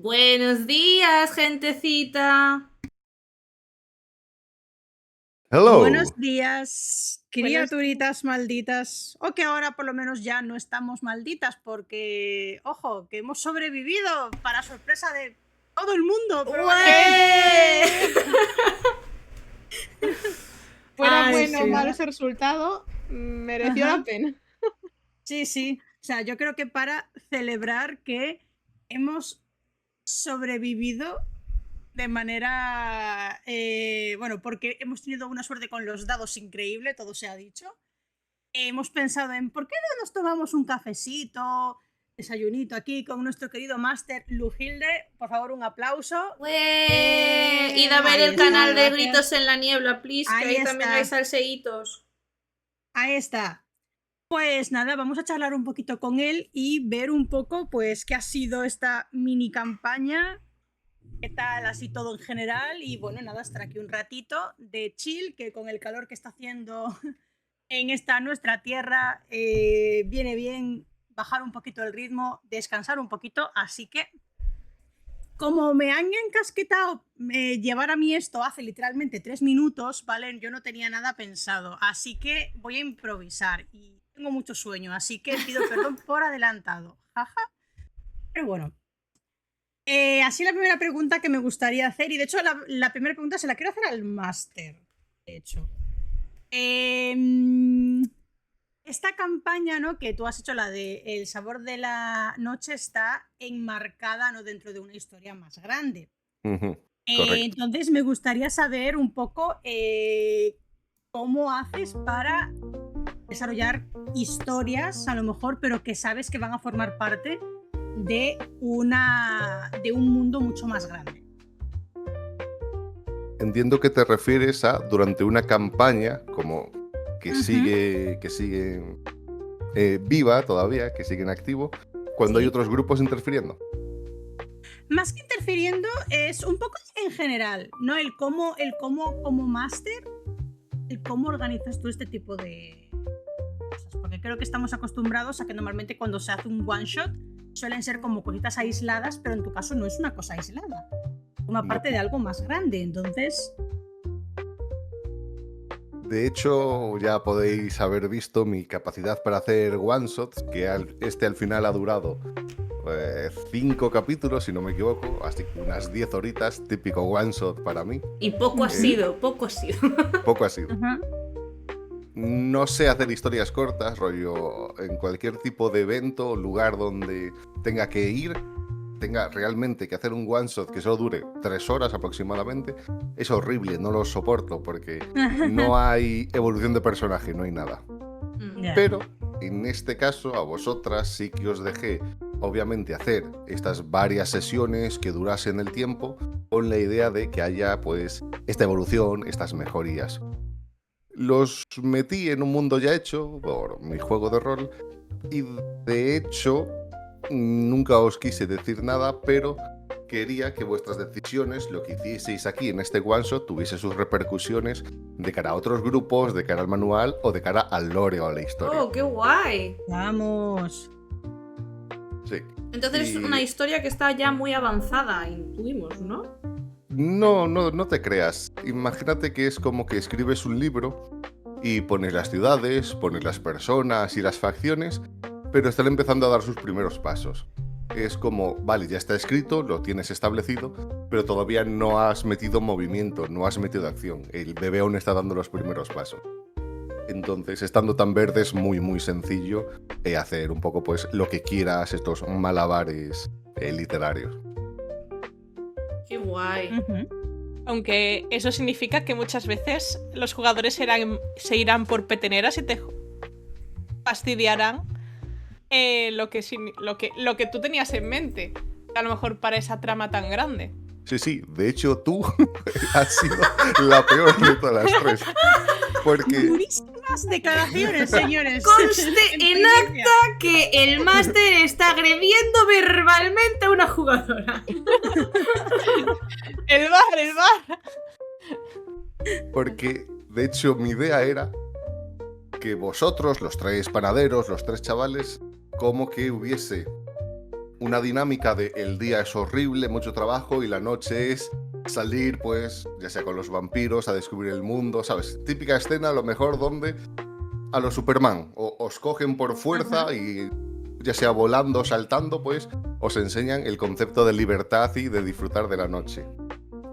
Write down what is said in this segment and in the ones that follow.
Buenos días, gentecita. Hello. Buenos días, Buenos criaturitas malditas. O que ahora por lo menos ya no estamos malditas porque, ojo, que hemos sobrevivido para sorpresa de todo el mundo. ¡Ué! Fuera Ay, bueno o sí. malo ese resultado, mereció Ajá. la pena. Sí, sí. O sea, yo creo que para celebrar que hemos sobrevivido de manera, bueno, porque hemos tenido una suerte con los dados increíble, todo se ha dicho. Hemos pensado en por qué no nos tomamos un cafecito, desayunito aquí con nuestro querido máster Lujilde. Por favor, un aplauso. ¡Ué! Id a ver Ahí el está, canal de gracias. Gritos en la Niebla, please, que Ahí ahí también está. hay salseitos. Ahí está. Pues nada, vamos a charlar un poquito con él y ver un poco, pues, qué ha sido esta mini campaña, qué tal así todo en general. Y bueno, nada, estar aquí un ratito de chill, que con el calor que está haciendo en esta nuestra tierra viene bien bajar un poquito el ritmo, descansar un poquito. Así que, como me han encasquetado llevar a mí esto hace literalmente 3 minutos, ¿vale? Yo no tenía nada pensado, así que voy a improvisar y tengo mucho sueño, así que pido perdón por adelantado. Jaja. Pero bueno. Así la primera pregunta que me gustaría hacer, y de hecho la primera pregunta se la quiero hacer al máster, de hecho. Esta campaña, ¿no?, que tú has hecho, la de El sabor de la noche, está enmarcada, ¿no?, dentro de una historia más grande. Correcto. Entonces me gustaría saber un poco cómo haces para desarrollar historias, a lo mejor, pero que sabes que van a formar parte de un mundo mucho más grande. Entiendo que te refieres a durante una campaña como que Ujú. sigue viva todavía, que sigue en activo, cuando hay Sí. otros grupos interfiriendo. Más que interfiriendo, es un poco en general, ¿no? El cómo como máster, el cómo organizas tú este tipo de cosas. Porque creo que estamos acostumbrados a que normalmente cuando se hace un one shot suelen ser como cositas aisladas, pero en tu caso no es una cosa aislada. Forma No. parte de algo más grande, entonces. De hecho, ya podéis haber visto mi capacidad para hacer one-shots, que al final ha durado 5 capítulos, si no me equivoco, así que unas 10 horitas, típico one-shot para mí. Y poco ha sido, poco ha sido. Poco ha sido. Ajá. No sé hacer historias cortas, rollo, en cualquier tipo de evento o lugar donde tenga que ir, tenga realmente que hacer un one shot que solo dure 3 horas aproximadamente, es horrible, no lo soporto porque no hay evolución de personaje, no hay nada. Ya. Pero en este caso a vosotras sí que os dejé obviamente hacer estas varias sesiones que durasen el tiempo con la idea de que haya pues esta evolución, estas mejorías. Los metí en un mundo ya hecho por mi juego de rol y de hecho nunca os quise decir nada, pero quería que vuestras decisiones, lo que hicieseis aquí en este one shot, tuviese sus repercusiones de cara a otros grupos, de cara al manual o de cara al lore o a la historia. ¡Oh, qué guay! Vamos. Sí. Entonces es una historia que está ya muy avanzada, intuimos, ¿no? No te creas. Imagínate que es como que escribes un libro y pones las ciudades, pones las personas y las facciones, pero están empezando a dar sus primeros pasos. Es como, vale, ya está escrito, lo tienes establecido, pero todavía no has metido movimiento, no has metido acción. El bebé aún está dando los primeros pasos. Entonces, estando tan verde es muy, muy sencillo hacer un poco pues lo que quieras, estos malabares literarios. ¡Qué guay! Aunque eso significa que muchas veces los jugadores se irán por peteneras y te fastidiarán lo que tú tenías en mente, a lo mejor para esa trama tan grande. Sí, de hecho tú has sido la peor de todas las tres. Porque Durísimas declaraciones, señores. Conste en acta que el máster está agrediendo verbalmente a una jugadora. ¡El bar! Porque, de hecho, mi idea era que vosotros, los 3 panaderos, los 3 chavales, como que hubiese una dinámica de el día es horrible, mucho trabajo, y la noche es salir, pues, ya sea con los vampiros, a descubrir el mundo, ¿sabes? Típica escena, a lo mejor, donde a los Superman os cogen por fuerza y ya sea volando o saltando, pues os enseñan el concepto de libertad y de disfrutar de la noche.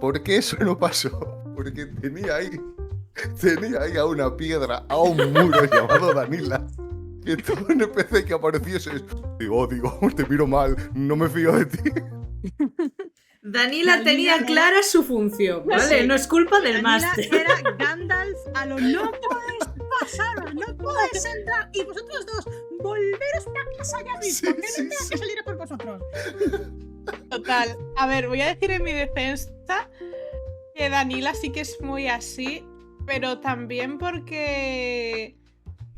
¿Por qué eso no pasó? Porque tenía ahí a una piedra, a un muro llamado Danila, que todo NPC que apareciese, digo, te miro mal, no me fío de ti. Danila tenía clara su función, ¿vale? Sí. No es culpa del Danila máster. era Gandalf a lo no podéis pasar, no podéis entrar y vosotros dos volveros para casa ya mismo, que no tengo que salir a por vosotros. Total. A ver, voy a decir en mi defensa que Danila sí que es muy así, pero también porque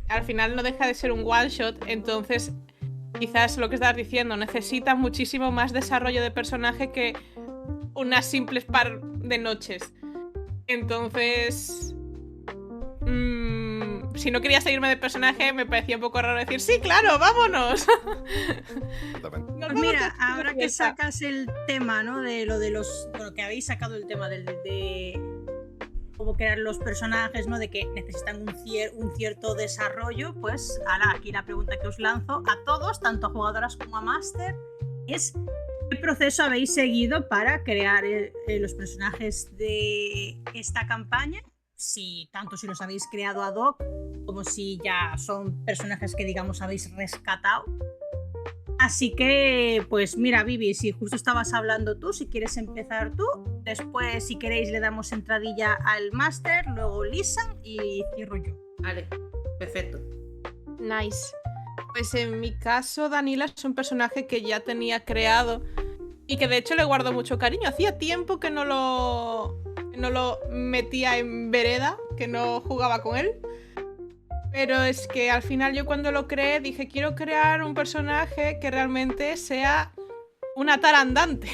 al final no deja de ser un one shot, entonces quizás lo que estás diciendo necesita muchísimo más desarrollo de personaje que unas simples par de noches. Entonces, si no quería salirme de personaje, me parecía un poco raro decir, sí, claro, vámonos. Exactamente. Pues mira, ahora que sacas el tema, ¿no? De lo de los. Bueno, que habéis sacado el tema de cómo crear los personajes, ¿no? De que necesitan un cierto desarrollo, pues ahora aquí la pregunta que os lanzo a todos, tanto a jugadoras como a máster, es ¿qué proceso habéis seguido para crear los personajes de esta campaña? Tanto si los habéis creado ad hoc, como si ya son personajes que, digamos, habéis rescatado. Así que, pues mira, Vivi, si justo estabas hablando tú, si quieres empezar tú, después, si queréis, le damos entradilla al máster, luego Lisan y cierro yo. Vale, perfecto. Nice. Pues en mi caso, Danila es un personaje que ya tenía creado y que de hecho le guardo mucho cariño. Hacía tiempo que no lo metía en vereda, que no jugaba con él. Pero es que al final yo cuando lo creé dije, quiero crear un personaje que realmente sea una tara andante.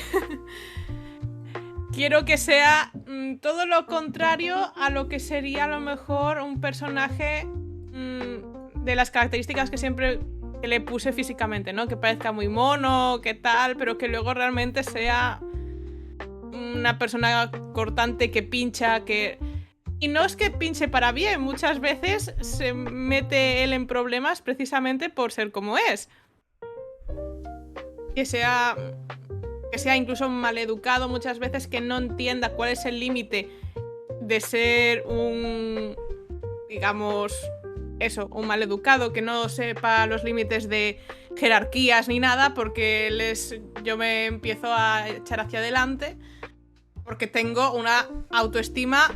Quiero que sea todo lo contrario a lo que sería a lo mejor un personaje de las características que siempre le puse físicamente, ¿no? Que parezca muy mono, que tal, pero que luego realmente sea una persona cortante que pincha, que... Y no es que pinche para bien, muchas veces se mete él en problemas precisamente por ser como es. Que sea incluso maleducado muchas veces, que no entienda cuál es el límite de ser un, digamos, eso, un maleducado, que no sepa los límites de jerarquías ni nada, porque yo me empiezo a echar hacia adelante porque tengo una autoestima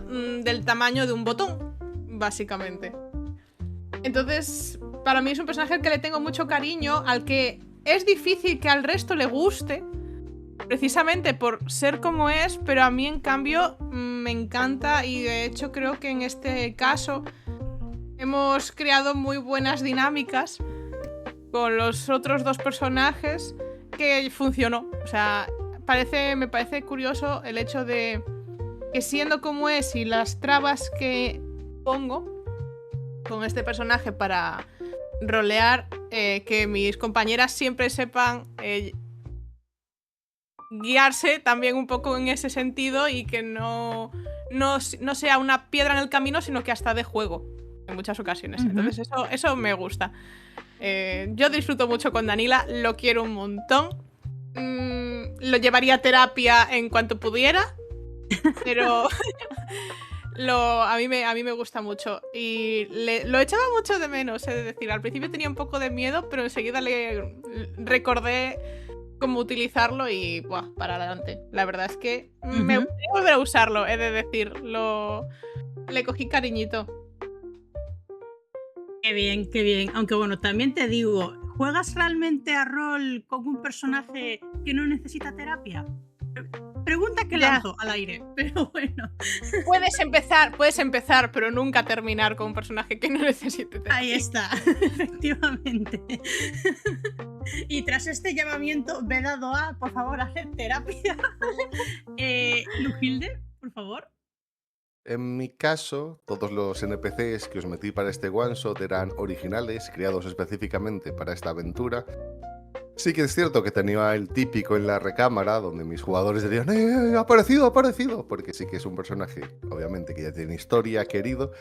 del tamaño de un botón, básicamente. Entonces, para mí es un personaje al que le tengo mucho cariño, al que es difícil que al resto le guste, precisamente por ser como es, pero a mí en cambio me encanta, y de hecho creo que en este caso hemos creado muy buenas dinámicas con los otros dos personajes que funcionó. O sea, me parece curioso el hecho de que siendo como es y las trabas que pongo con este personaje para rolear, que mis compañeras siempre sepan guiarse también un poco en ese sentido y que no sea una piedra en el camino, sino que hasta de juego en muchas ocasiones. Entonces eso me gusta. Yo disfruto mucho con Danila, lo quiero un montón. Lo llevaría a terapia en cuanto pudiera, pero a mí me gusta mucho y lo echaba mucho de menos, es decir, al principio tenía un poco de miedo, pero enseguida le recordé cómo utilizarlo y ¡buah!, para adelante. La verdad es que me gustaría volver a usarlo, he de decir, le cogí cariñito. Qué bien, qué bien. Aunque bueno, también te digo, ¿juegas realmente a rol con un personaje que no necesita terapia? Pregunta que lanzo al aire, pero bueno. Puedes empezar, pero nunca terminar con un personaje que no necesite terapia. Ahí está, efectivamente. Y tras este llamamiento, ve dado a, por favor, hacer terapia. Lujilde, por favor. En mi caso, todos los NPCs que os metí para este one shot eran originales, creados específicamente para esta aventura. Sí que es cierto que tenía el típico en la recámara donde mis jugadores dirían ha aparecido, ha aparecido, porque sí que es un personaje, obviamente, que ya tiene historia, querido,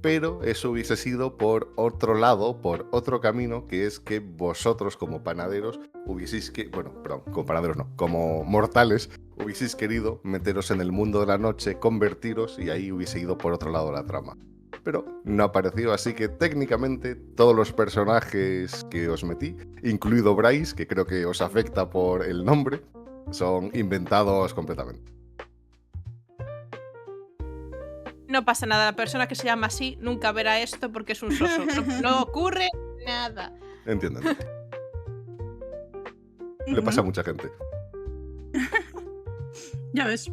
pero eso hubiese sido por otro lado, por otro camino, que es que vosotros como panaderos hubieseis que, bueno, perdón, como panaderos no, como mortales, hubieseis querido meteros en el mundo de la noche, convertiros y ahí hubiese ido por otro lado la trama. Pero no apareció, así que técnicamente todos los personajes que os metí, incluido Bryce, que creo que os afecta por el nombre, son inventados completamente. No pasa nada, la persona que se llama así nunca verá esto porque es un soso. No ocurre nada. Entiendo. Le pasa a mucha gente. Ya ves.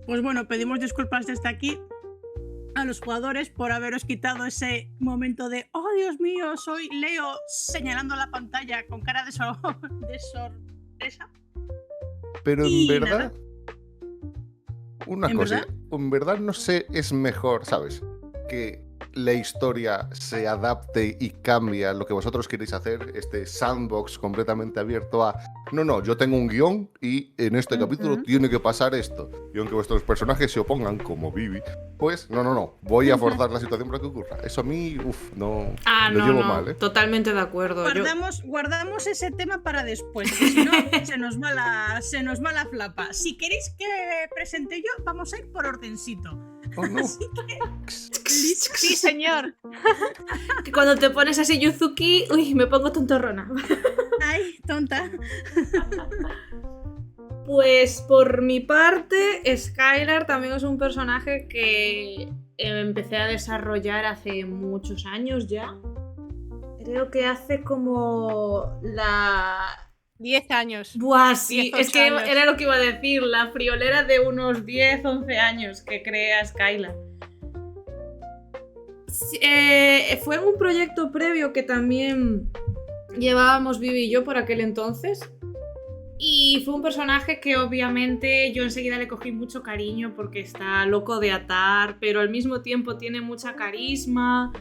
Pues bueno, pedimos disculpas desde aquí a los jugadores por haberos quitado ese momento de ¡oh, Dios mío! Soy Leo señalando la pantalla con cara de sorpresa. Pero en Y verdad, una ¿En cosa, verdad? en verdad no sé, es mejor, ¿sabes? Que la historia se adapte y cambie a lo que vosotros queréis hacer, este sandbox completamente abierto a no, yo tengo un guión y en este capítulo tiene que pasar esto. Y aunque vuestros personajes se opongan, como Vivi, pues no, voy a forzar la situación para que ocurra. Eso a mí, lo llevo mal, ¿eh? Totalmente de acuerdo. Guardamos ese tema para después, que si no se nos va la flapa. Si queréis que presente yo, vamos a ir por ordencito. Oh, no. Así que, Sí, señor. Que cuando te pones así Yuzuki, uy, me pongo tontorrona. ay, tonta. Pues por mi parte, Skylar también es un personaje que empecé a desarrollar hace muchos años ya. Creo que hace como 10 años. Buah, sí, 10, es que 8 años. era lo que iba a decir, la friolera de unos 10, 11 años que crea Skylar. Sí, fue en un proyecto previo que también llevábamos Vivi y yo por aquel entonces. Y fue un personaje que obviamente yo enseguida le cogí mucho cariño porque está loco de atar, pero al mismo tiempo tiene mucha carisma.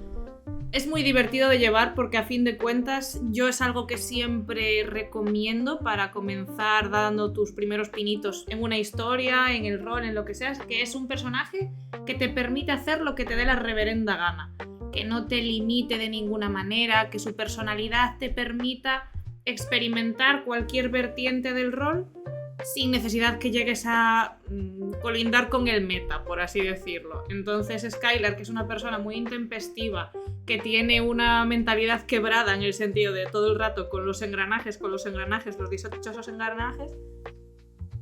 Es muy divertido de llevar porque a fin de cuentas yo es algo que siempre recomiendo para comenzar dando tus primeros pinitos en una historia, en el rol, en lo que seas, que es un personaje que te permite hacer lo que te dé la reverenda gana, que no te limite de ninguna manera, que su personalidad te permita experimentar cualquier vertiente del rol sin necesidad que llegues a colindar con el meta, por así decirlo. Entonces Skylar, que es una persona muy intempestiva, que tiene una mentalidad quebrada en el sentido de todo el rato con los engranajes, los dichosos engranajes,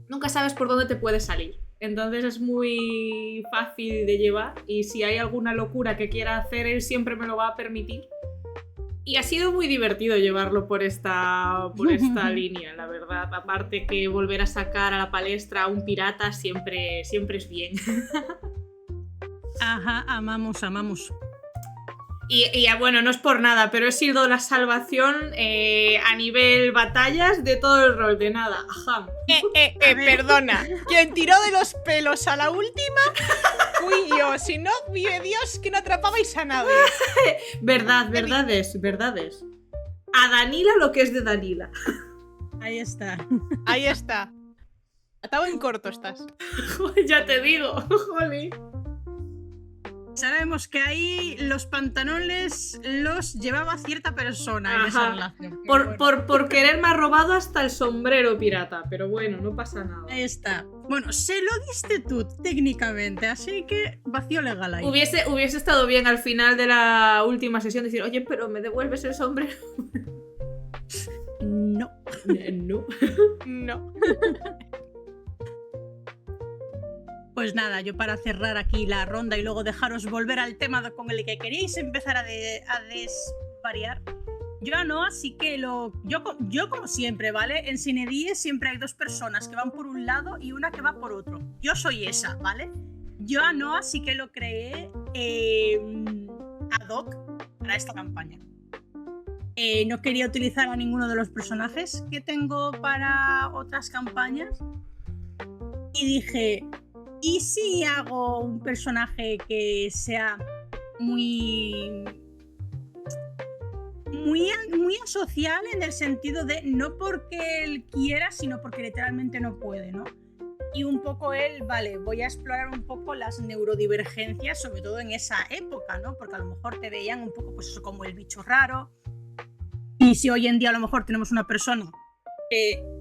nunca sabes por dónde te puede salir. Entonces es muy fácil de llevar y si hay alguna locura que quiera hacer, él siempre me lo va a permitir. Y ha sido muy divertido llevarlo por esta línea, la verdad. Aparte que volver a sacar a la palestra a un pirata siempre es bien. Ajá, amamos. Y bueno, no es por nada, pero he sido la salvación a nivel batallas de todo el rol, de nada. Ajá. Perdona. Quien tiró de los pelos a la última fui yo. Si no, vive Dios que no atrapabais a nadie. Verdad es. A Danila lo que es de Danila. Ahí está. Ahí está. Atado en corto estás. Ya te digo, jolín. Sabemos que ahí los pantalones los llevaba cierta persona en Ajá. esa relación. Pero bueno, Por quererme ha robado hasta el sombrero pirata, pero bueno, no pasa nada. ahí está. Bueno, se lo diste tú técnicamente, así que vacío legal ahí. Hubiese estado bien al final de la última sesión decir, oye, pero ¿me devuelves el sombrero? No. No. No. Pues nada, yo para cerrar aquí la ronda y luego dejaros volver al tema con el que queríais empezar a desvariar. Yo a Noah sí que yo como siempre, ¿vale? En Cine 10 siempre hay dos personas que van por un lado y una que va por otro. Yo soy esa, ¿vale? Yo a Noah sí que lo creé ad hoc para esta campaña. No quería utilizar a ninguno de los personajes que tengo para otras campañas. Y dije, ¿y si hago un personaje que sea muy muy asocial en el sentido de no porque él quiera, sino porque literalmente no puede, ¿no? Y un poco él, vale, voy a explorar un poco las neurodivergencias, sobre todo en esa época, ¿no? Porque a lo mejor te veían un poco, pues eso, como el bicho raro. Y si hoy en día a lo mejor tenemos una persona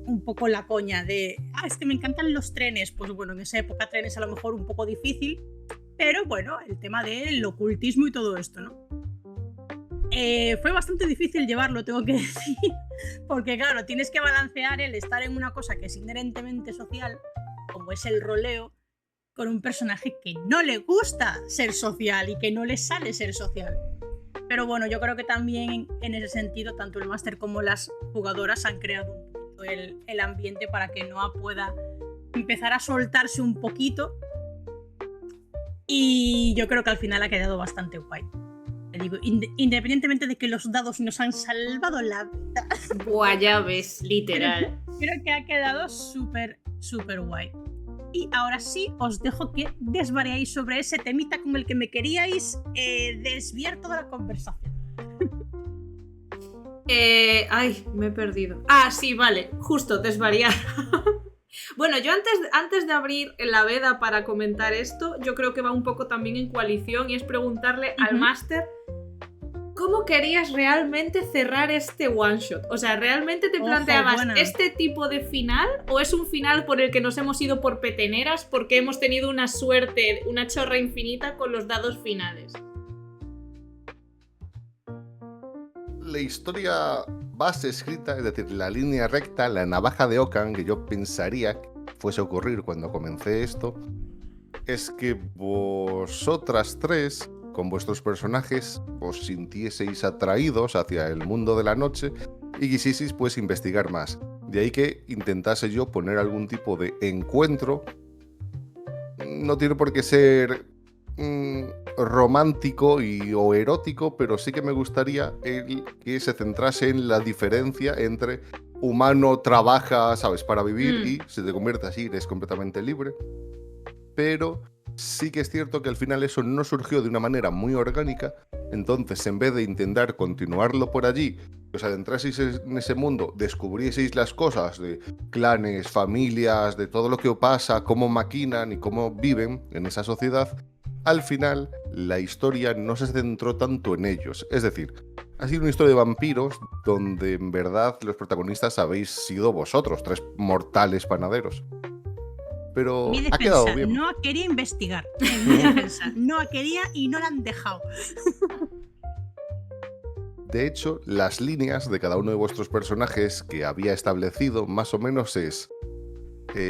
un poco la coña de, es que me encantan los trenes, pues bueno, en esa época trenes a lo mejor un poco difícil, pero bueno, el tema del ocultismo y todo esto, ¿no? Fue bastante difícil llevarlo, tengo que decir, porque claro, tienes que balancear el estar en una cosa que es inherentemente social, como es el roleo, con un personaje que no le gusta ser social y que no le sale ser social. Pero bueno, yo creo que también en ese sentido, tanto el máster como las jugadoras han creado un poquito el ambiente para que Noah pueda empezar a soltarse un poquito. Y yo creo que al final ha quedado bastante guay. Te digo, independientemente de que los dados nos han salvado la vida. Buah, ya ves, literal. Creo que ha quedado súper, súper guay. Y ahora sí, os dejo que desvariáis sobre ese temita con el que me queríais desviar toda la conversación. Ay, me he perdido. Ah, sí, vale, justo, desvariar. Bueno, yo antes de abrir la veda para comentar esto, yo creo que va un poco también en coalición y es preguntarle al máster ¿cómo querías realmente cerrar este one shot? O sea, ¿realmente te planteabas este tipo de final o es un final por el que nos hemos ido por peteneras porque hemos tenido una suerte, una chorra infinita con los dados finales? La historia base escrita, es decir, la línea recta, la navaja de Ockham que yo pensaría que fuese a ocurrir cuando comencé esto, es que vosotras tres, con vuestros personajes, os sintieseis atraídos hacia el mundo de la noche y quisieseis pues investigar más. De ahí que intentase yo poner algún tipo de encuentro. No tiene por qué ser romántico o erótico, pero sí que me gustaría que se centrase en la diferencia entre humano trabaja, ¿sabes?, para vivir y se te convierte así, eres completamente libre. Pero sí que es cierto que al final eso no surgió de una manera muy orgánica, entonces en vez de intentar continuarlo por allí, os adentraseis en ese mundo, descubrieseis las cosas de clanes, familias, de todo lo que os pasa, cómo maquinan y cómo viven en esa sociedad, al final la historia no se centró tanto en ellos. Es decir, ha sido una historia de vampiros donde en verdad los protagonistas habéis sido vosotros, tres mortales panaderos. Pero mi defensa, ha quedado bien. No quería investigar. En mi defensa, no quería y no la han dejado. De hecho, las líneas de cada uno de vuestros personajes que había establecido más o menos es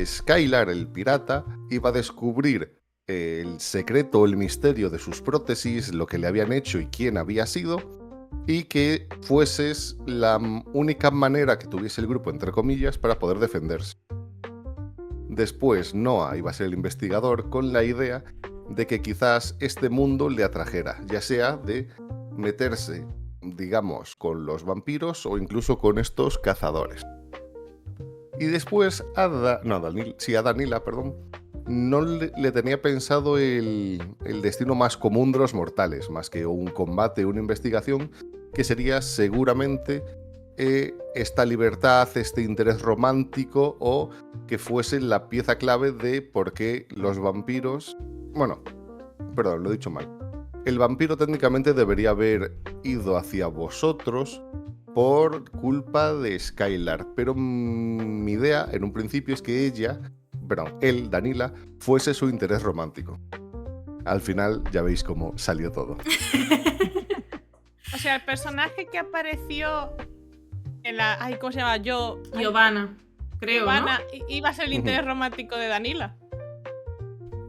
Skylar, el pirata, iba a descubrir el secreto o el misterio de sus prótesis, lo que le habían hecho y quién había sido, y que fueses la única manera que tuviese el grupo, entre comillas, para poder defenderse. Después Noah iba a ser el investigador con la idea de que quizás este mundo le atrajera, ya sea de meterse, digamos, con los vampiros o incluso con estos cazadores. Y después a Danila, no le tenía pensado el destino más común de los mortales, más que un combate, una investigación, que sería seguramente esta libertad, este interés romántico, o que fuese la pieza clave de por qué los vampiros... Bueno, perdón, lo he dicho mal. El vampiro técnicamente debería haber ido hacia vosotros por culpa de Skylar, pero mi idea en un principio es que él, Danila, fuese su interés romántico. Al final ya veis cómo salió todo. O sea, el personaje que apareció en la... Ay, ¿cómo se llama? Giovanna, creo, Giovanna, ¿no? Iba a ser el interés romántico de Danila.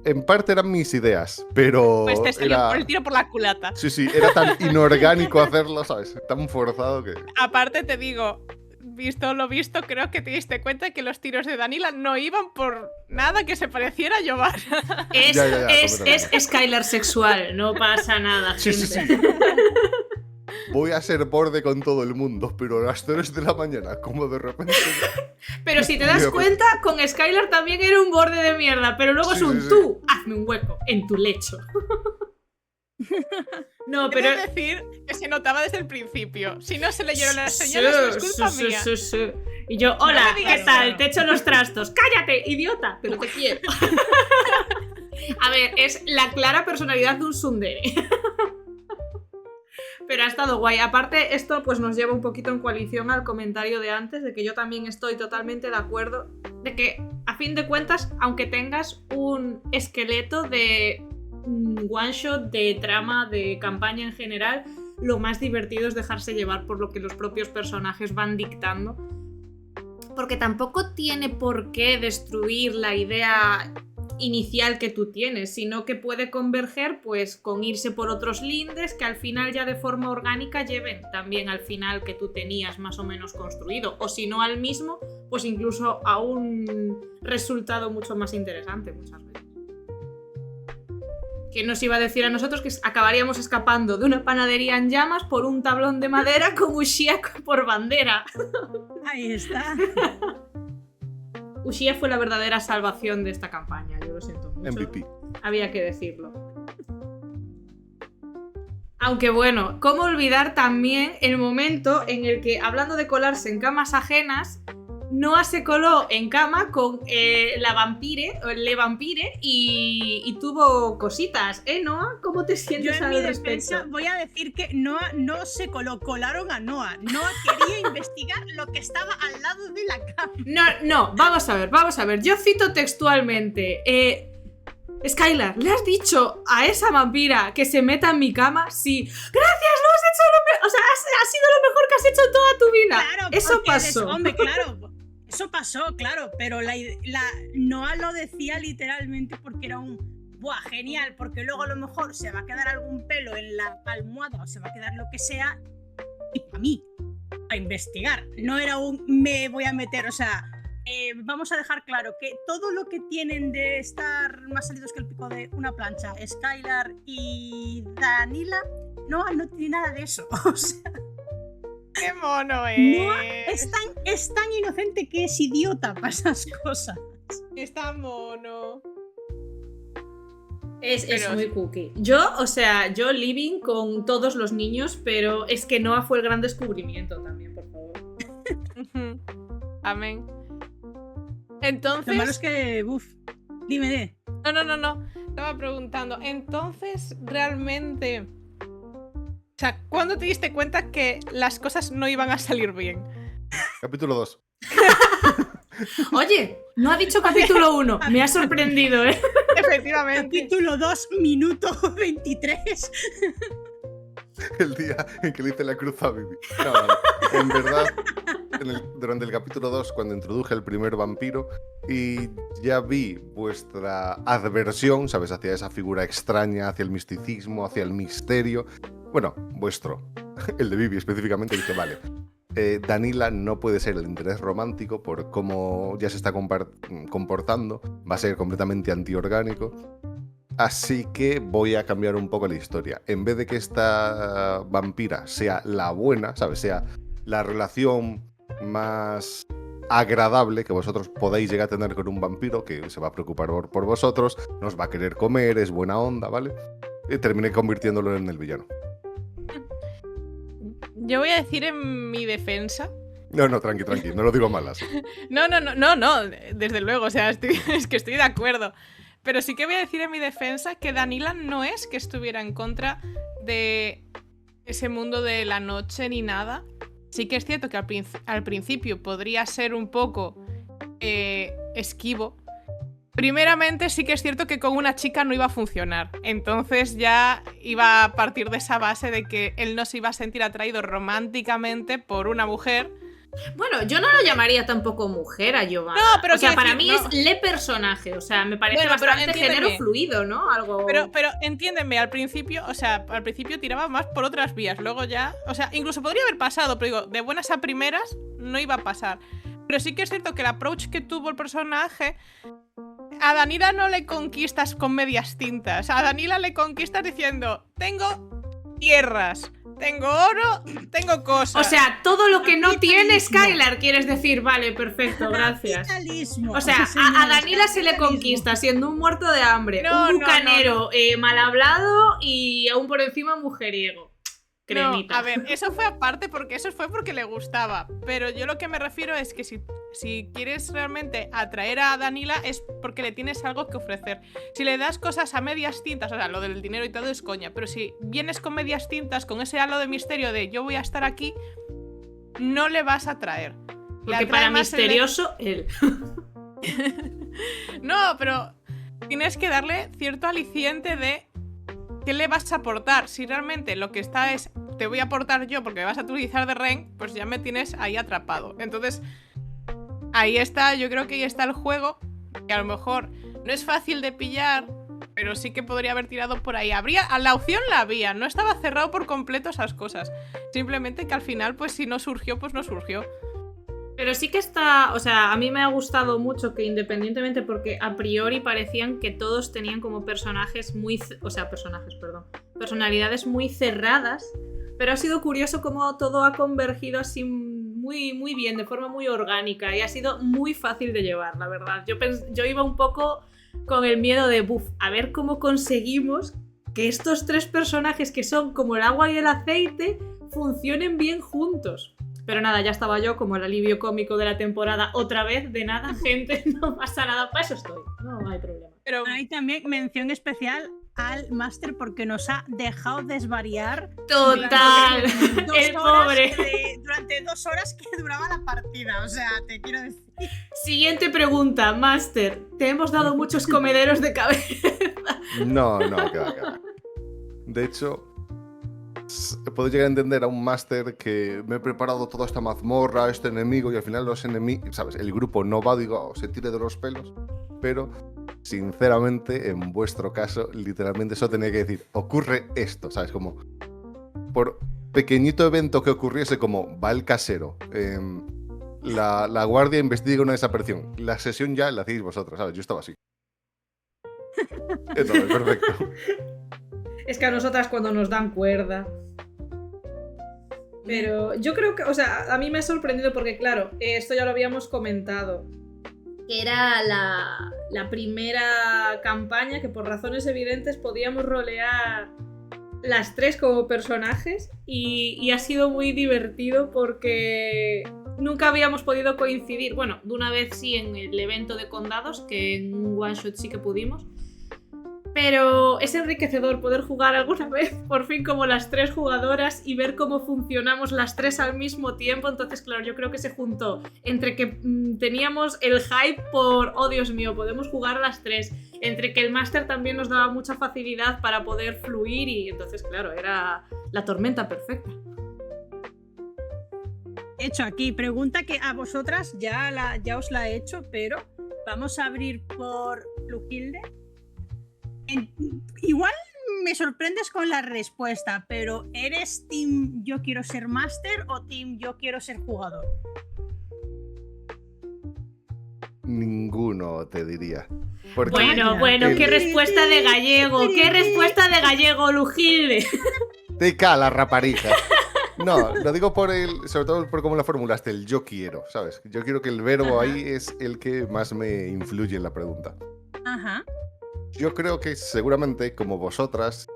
En parte eran mis ideas, pero... Pues te salió por el tiro por la culata. Sí, era tan inorgánico hacerlo, ¿sabes? Tan forzado que... Aparte te digo, visto lo visto, creo que te diste cuenta que los tiros de Danila no iban por nada que se pareciera a Giovanna. Es Skylar sexual, no pasa nada, gente. Sí. Voy a ser borde con todo el mundo, pero a las 3 de la mañana, como de repente... Pero si te das cuenta, con Skylar también era un borde de mierda, pero luego es tú, hazme un hueco en tu lecho. No, Pero pero... decir que se notaba desde el principio. Si no se leyeron las señales, no es culpa mía. Sí. Y yo, hola, No me digas ¿qué tal? eso. Te echo los trastos. ¡Cállate, idiota! Pero te quiero. A ver, es la clara personalidad de un tsundere. Pero ha estado guay. Aparte, esto pues nos lleva un poquito en coalición al comentario de antes, de que yo también estoy totalmente de acuerdo, de que, a fin de cuentas, aunque tengas un esqueleto de one shot, de trama, de campaña en general, lo más divertido es dejarse llevar por lo que los propios personajes van dictando. Porque tampoco tiene por qué destruir la idea inicial que tú tienes, sino que puede converger pues con irse por otros lindes que al final ya de forma orgánica lleven también al final que tú tenías más o menos construido, o si no al mismo, pues incluso a un resultado mucho más interesante muchas veces. ¿Quién nos iba a decir a nosotros que acabaríamos escapando de una panadería en llamas por un tablón de madera con Ushia por bandera? Ahí está. Ushia fue la verdadera salvación de esta campaña, yo lo siento mucho. MVP. Había que decirlo. Aunque bueno, ¿cómo olvidar también el momento en el que, hablando de colarse en camas ajenas, Noah se coló en cama con la vampire, Le Vampire, y tuvo cositas, ¿eh, Noah? ¿Cómo te Yo sientes en al mi respecto? defensa voy a decir que Noah no se coló, colaron a Noah. Noah quería investigar lo que estaba al lado de la cama. No, vamos a ver. Yo cito textualmente. Skylar, ¿le has dicho a esa vampira que se meta en mi cama? Sí. Gracias, lo has hecho o sea, ha sido lo mejor que has hecho toda tu vida. Claro, Eso porque pasó. Hombre, claro. Eso pasó, claro, pero Noah lo decía literalmente porque era un ¡buah, genial! Porque luego a lo mejor se va a quedar algún pelo en la almohada o se va a quedar lo que sea, y para mí, a investigar. No era un me voy a meter, o sea, vamos a dejar claro que todo lo que tienen de estar más salidos que el pico de una plancha, Skylar y Danila, Noah no tiene nada de eso, o sea... ¡Qué mono es! Noah es tan inocente que es idiota para esas cosas. Está mono. Es Pero- muy cookie. Yo living con todos los niños, pero es que Noah fue el gran descubrimiento también, por favor. Ujú. Amén. Lo Entonces... malo es que, dime. No. Estaba preguntando. Entonces, realmente... O sea, ¿cuándo te diste cuenta que las cosas no iban a salir bien? Capítulo 2. Oye, no ha dicho capítulo 1. Me ha sorprendido, ¿eh? Efectivamente. Capítulo 2, minuto 23. El día en que le hice la cruz a Vivi. No. En verdad, durante el capítulo 2, cuando introduje el primer vampiro y ya vi vuestra adversión, ¿sabes? Hacia esa figura extraña, hacia el misticismo, hacia el misterio. Bueno, el de Vivi específicamente, dije, vale. Danila no puede ser el interés romántico por cómo ya se está comportando. Va a ser completamente antiorgánico. Así que voy a cambiar un poco la historia. En vez de que esta vampira sea la buena, ¿sabes? Sea la relación más agradable que vosotros podáis llegar a tener con un vampiro, que se va a preocupar por vosotros, nos va a querer comer, es buena onda, ¿vale? Y terminé convirtiéndolo en el villano. Yo voy a decir en mi defensa. No, tranqui, no lo digo malas. No, desde luego, o sea, es que estoy de acuerdo. Pero sí que voy a decir en mi defensa que Danila no es que estuviera en contra de ese mundo de la noche ni nada. Sí que es cierto que al principio podría ser un poco esquivo. Primeramente sí que es cierto que con una chica no iba a funcionar. Entonces ya iba a partir de esa base de que él no se iba a sentir atraído románticamente por una mujer. Bueno, yo no lo llamaría tampoco mujer a Giovanna. No, pero o sea, quiero para decir, mí no. es le personaje. O sea, me parece Bueno, pero bastante entiéndeme. género fluido, ¿no? Algo... Pero entiéndeme, al principio tiraba más por otras vías. Luego ya, o sea, incluso podría haber pasado, pero digo, de buenas a primeras no iba a pasar. Pero sí que es cierto que el approach que tuvo el personaje, a Danila no le conquistas con medias tintas. A Danila le conquistas diciendo, tengo tierras, tengo oro, tengo cosas. O sea, todo lo que no tiene Capitalismo. Skylar, quieres decir, vale, perfecto, gracias. Capitalismo. O sea, Sí, a señores, Danila se le capitalismo. conquista siendo un muerto de hambre, No, un no, bucanero mal hablado y aún por encima mujeriego. Cremita. No, a ver, eso fue aparte porque eso fue porque le gustaba. Pero yo lo que me refiero es que si quieres realmente atraer a Danila es porque le tienes algo que ofrecer. Si le das cosas a medias tintas, o sea, lo del dinero y todo es coña, pero si vienes con medias tintas, con ese halo de misterio de yo voy a estar aquí, no le vas a atraer. Le Porque atrae para más el misterioso, él. No, pero tienes que darle cierto aliciente de qué le vas a aportar. Si realmente lo que está es te voy a aportar yo porque me vas a utilizar de Ren, pues ya me tienes ahí atrapado. Entonces, ahí está, yo creo que ahí está el juego, que a lo mejor no es fácil de pillar, pero sí que podría haber tirado por ahí. La opción la había, no estaba cerrado por completo esas cosas. Simplemente que al final, pues si no surgió, pues no surgió. Pero sí que está, o sea, a mí me ha gustado mucho que independientemente, porque a priori parecían que todos tenían como personalidades muy cerradas, pero ha sido curioso cómo todo ha convergido así muy, muy bien, de forma muy orgánica y ha sido muy fácil de llevar, la verdad. Yo iba un poco con el miedo de, a ver cómo conseguimos que estos tres personajes que son como el agua y el aceite funcionen bien juntos. Pero nada, ya estaba yo como el alivio cómico de la temporada otra vez, de nada, gente, no pasa nada, para eso estoy, no hay problema. Pero Hay también mención especial al máster porque nos ha dejado desvariar. Total, durante el 2 horas pobre. durante 2 horas que duraba la partida, o sea, te quiero decir. Siguiente pregunta, Master, ¿te hemos dado muchos comederos de cabeza? No, que va. De hecho, puedo llegar a entender a un máster que me he preparado toda esta mazmorra, este enemigo, y al final los enemigos, ¿sabes? El grupo no va, digo, se tire de los pelos, pero sinceramente, en vuestro caso, literalmente eso tenía que decir, ocurre esto, ¿sabes? Como, por pequeñito evento que ocurriese, como va el casero, la guardia investiga una desaparición, la sesión ya la hacéis vosotros, ¿sabes? Yo estaba así. Entonces, perfecto. Es que a nosotras cuando nos dan cuerda. Pero yo creo que, o sea, a mí me ha sorprendido porque, claro, esto ya lo habíamos comentado. Que era la primera campaña que por razones evidentes podíamos rolear las tres como personajes y ha sido muy divertido porque nunca habíamos podido coincidir. Bueno, de una vez sí en el evento de condados, que en un one shot sí que pudimos. Pero es enriquecedor poder jugar alguna vez, por fin, como las tres jugadoras y ver cómo funcionamos las tres al mismo tiempo. Entonces, claro, yo creo que se juntó entre que teníamos el hype por, oh Dios mío, podemos jugar a las tres, entre que el máster también nos daba mucha facilidad para poder fluir y entonces, claro, era la tormenta perfecta. Hecho aquí, pregunta que a vosotras ya os la he hecho, pero vamos a abrir por Luhilde. Igual me sorprendes con la respuesta, pero ¿eres team yo quiero ser máster o team yo quiero ser jugador? Ninguno, te diría. Porque Bueno, qué respuesta de gallego, Luhilde. te cala, raparija. No, lo digo sobre todo por cómo la formulaste, el yo quiero, ¿sabes? Yo quiero que el verbo ahí es el que más me influye en la pregunta. Ajá. Yo creo que seguramente, como vosotras,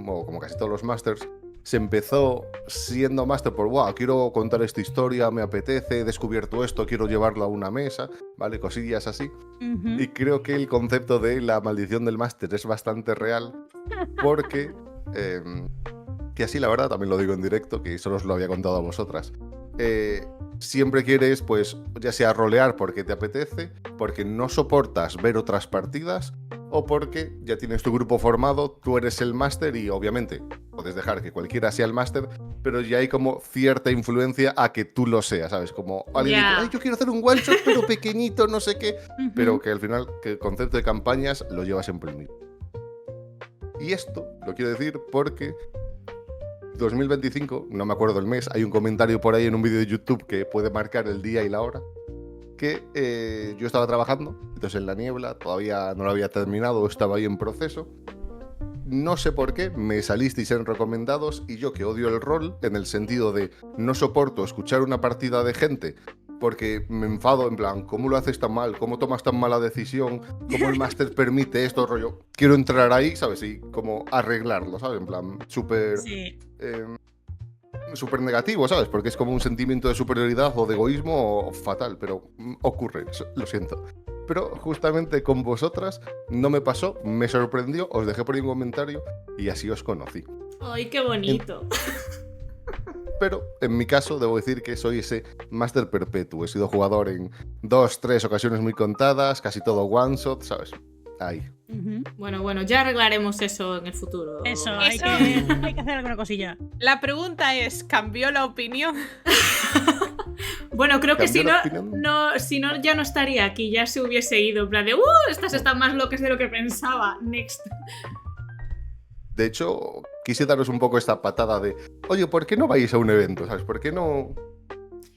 o como casi todos los masters, se empezó siendo máster por, wow, quiero contar esta historia, me apetece, he descubierto esto, quiero llevarlo a una mesa, ¿vale? Cosillas así. Uh-huh. Y creo que el concepto de la maldición del máster es bastante real, porque, que así la verdad, también lo digo en directo, que solo os lo había contado a vosotras, siempre quieres, pues, ya sea rolear porque te apetece, porque no soportas ver otras partidas, o porque ya tienes tu grupo formado, tú eres el máster y obviamente puedes dejar que cualquiera sea el máster, pero ya hay como cierta influencia a que tú lo seas, ¿sabes? Como alguien dice, ay, yo quiero hacer un one shot pero pequeñito, no sé qué, pero que al final que el concepto de campañas lo lleva siempre el mismo. Y esto lo quiero decir porque 2025, no me acuerdo el mes, hay un comentario por ahí en un vídeo de YouTube que puede marcar el día y la hora, que yo estaba trabajando, entonces en la niebla, todavía no lo había terminado, estaba ahí en proceso. no sé por qué me salisteis en recomendados y yo que odio el rol, en el sentido de no soporto escuchar una partida de gente porque me enfado en plan, ¿cómo lo haces tan mal? ¿Cómo tomas tan mala decisión? ¿Cómo el máster permite esto? Rollo, quiero entrar ahí, ¿sabes? Y como arreglarlo, ¿sabes? En plan, súper... Sí. súper negativo, ¿sabes? Porque es como un sentimiento de superioridad o de egoísmo fatal, pero ocurre, lo siento. Pero justamente con vosotras no me pasó, me sorprendió, os dejé por ahí un comentario y así os conocí. ¡Ay, qué bonito! Pero en mi caso debo decir que soy ese máster perpetuo. He sido jugador en 2, 3 ocasiones muy contadas, casi todo one shot, ¿sabes? Ahí. Bueno, ya arreglaremos eso en el futuro. Eso, hay que hacer alguna cosilla. La pregunta es, ¿cambió la opinión? Bueno, creo que si ¿Cambió no, ya no estaría aquí, ya se hubiese ido. En plan de, estas están más locas de lo que pensaba. Next. De hecho, quise daros un poco esta patada de, oye, ¿por qué no vais a un evento? ¿Sabes? ¿Por qué no...?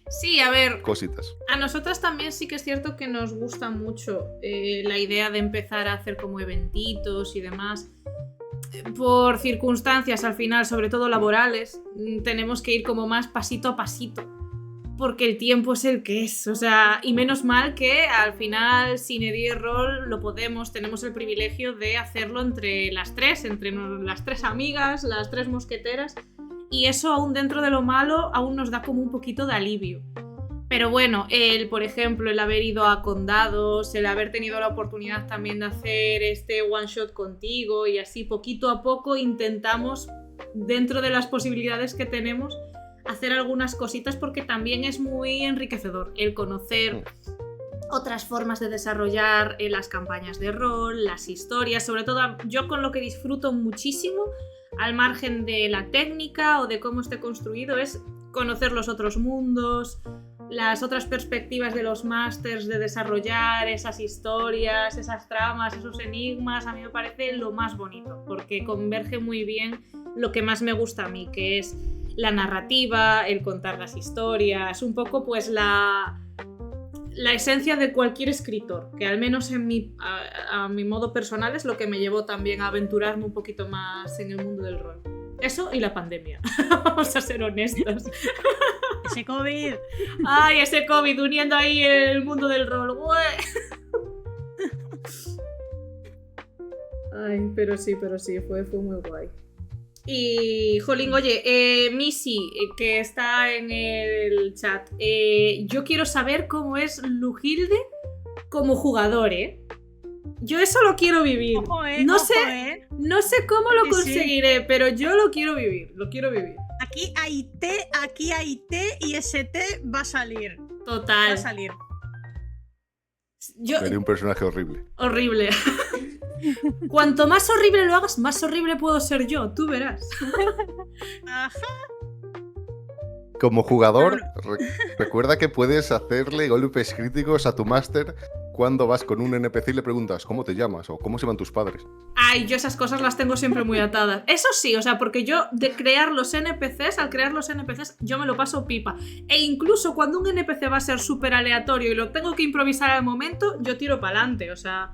Sí, a ver, Cositas. a nosotras también sí que es cierto que nos gusta mucho la idea de empezar a hacer como eventitos y demás. Por circunstancias al final, sobre todo laborales, tenemos que ir como más pasito a pasito. Porque el tiempo es el que es, o sea, y menos mal que al final Cine y Rol lo tenemos el privilegio de hacerlo entre las tres amigas, las 3 mosqueteras, y eso aún dentro de lo malo aún nos da como un poquito de alivio. Pero bueno, por ejemplo, el haber ido a Condados, el haber tenido la oportunidad también de hacer este one shot contigo y así poquito a poco intentamos, dentro de las posibilidades que tenemos, hacer algunas cositas porque también es muy enriquecedor el conocer otras formas de desarrollar las campañas de rol, las historias, sobre todo yo con lo que disfruto muchísimo, al margen de la técnica o de cómo esté construido, es conocer los otros mundos, las otras perspectivas de los másters, de desarrollar esas historias, esas tramas, esos enigmas. A mí me parece lo más bonito porque converge muy bien lo que más me gusta a mí, que es la narrativa, el contar las historias, un poco pues la esencia de cualquier escritor, que al menos a mi modo personal es lo que me llevó también a aventurarme un poquito más en el mundo del rol. Eso y la pandemia, vamos a ser honestos. Ese COVID. Ay, ese COVID uniendo ahí el mundo del rol. Ay, pero sí, fue muy guay. Y, jolín, oye, Missy, que está en el chat, yo quiero saber cómo es Luhilde como jugador, ¿eh? Yo eso lo quiero vivir. No sé cómo lo conseguiré, pero yo lo quiero vivir, Aquí hay T y ese T va a salir. Total. Va a salir. Sería un personaje horrible. Horrible. Cuanto más horrible lo hagas, más horrible puedo ser yo, tú verás. Ajá. Como jugador, recuerda que puedes hacerle golpes críticos a tu máster cuando vas con un NPC y le preguntas ¿cómo te llamas? O ¿cómo se llaman tus padres? Ay, yo esas cosas las tengo siempre muy atadas. Eso sí, o sea, porque yo al crear los NPCs, yo me lo paso pipa. E incluso cuando un NPC va a ser súper aleatorio y lo tengo que improvisar al momento, yo tiro para adelante, o sea...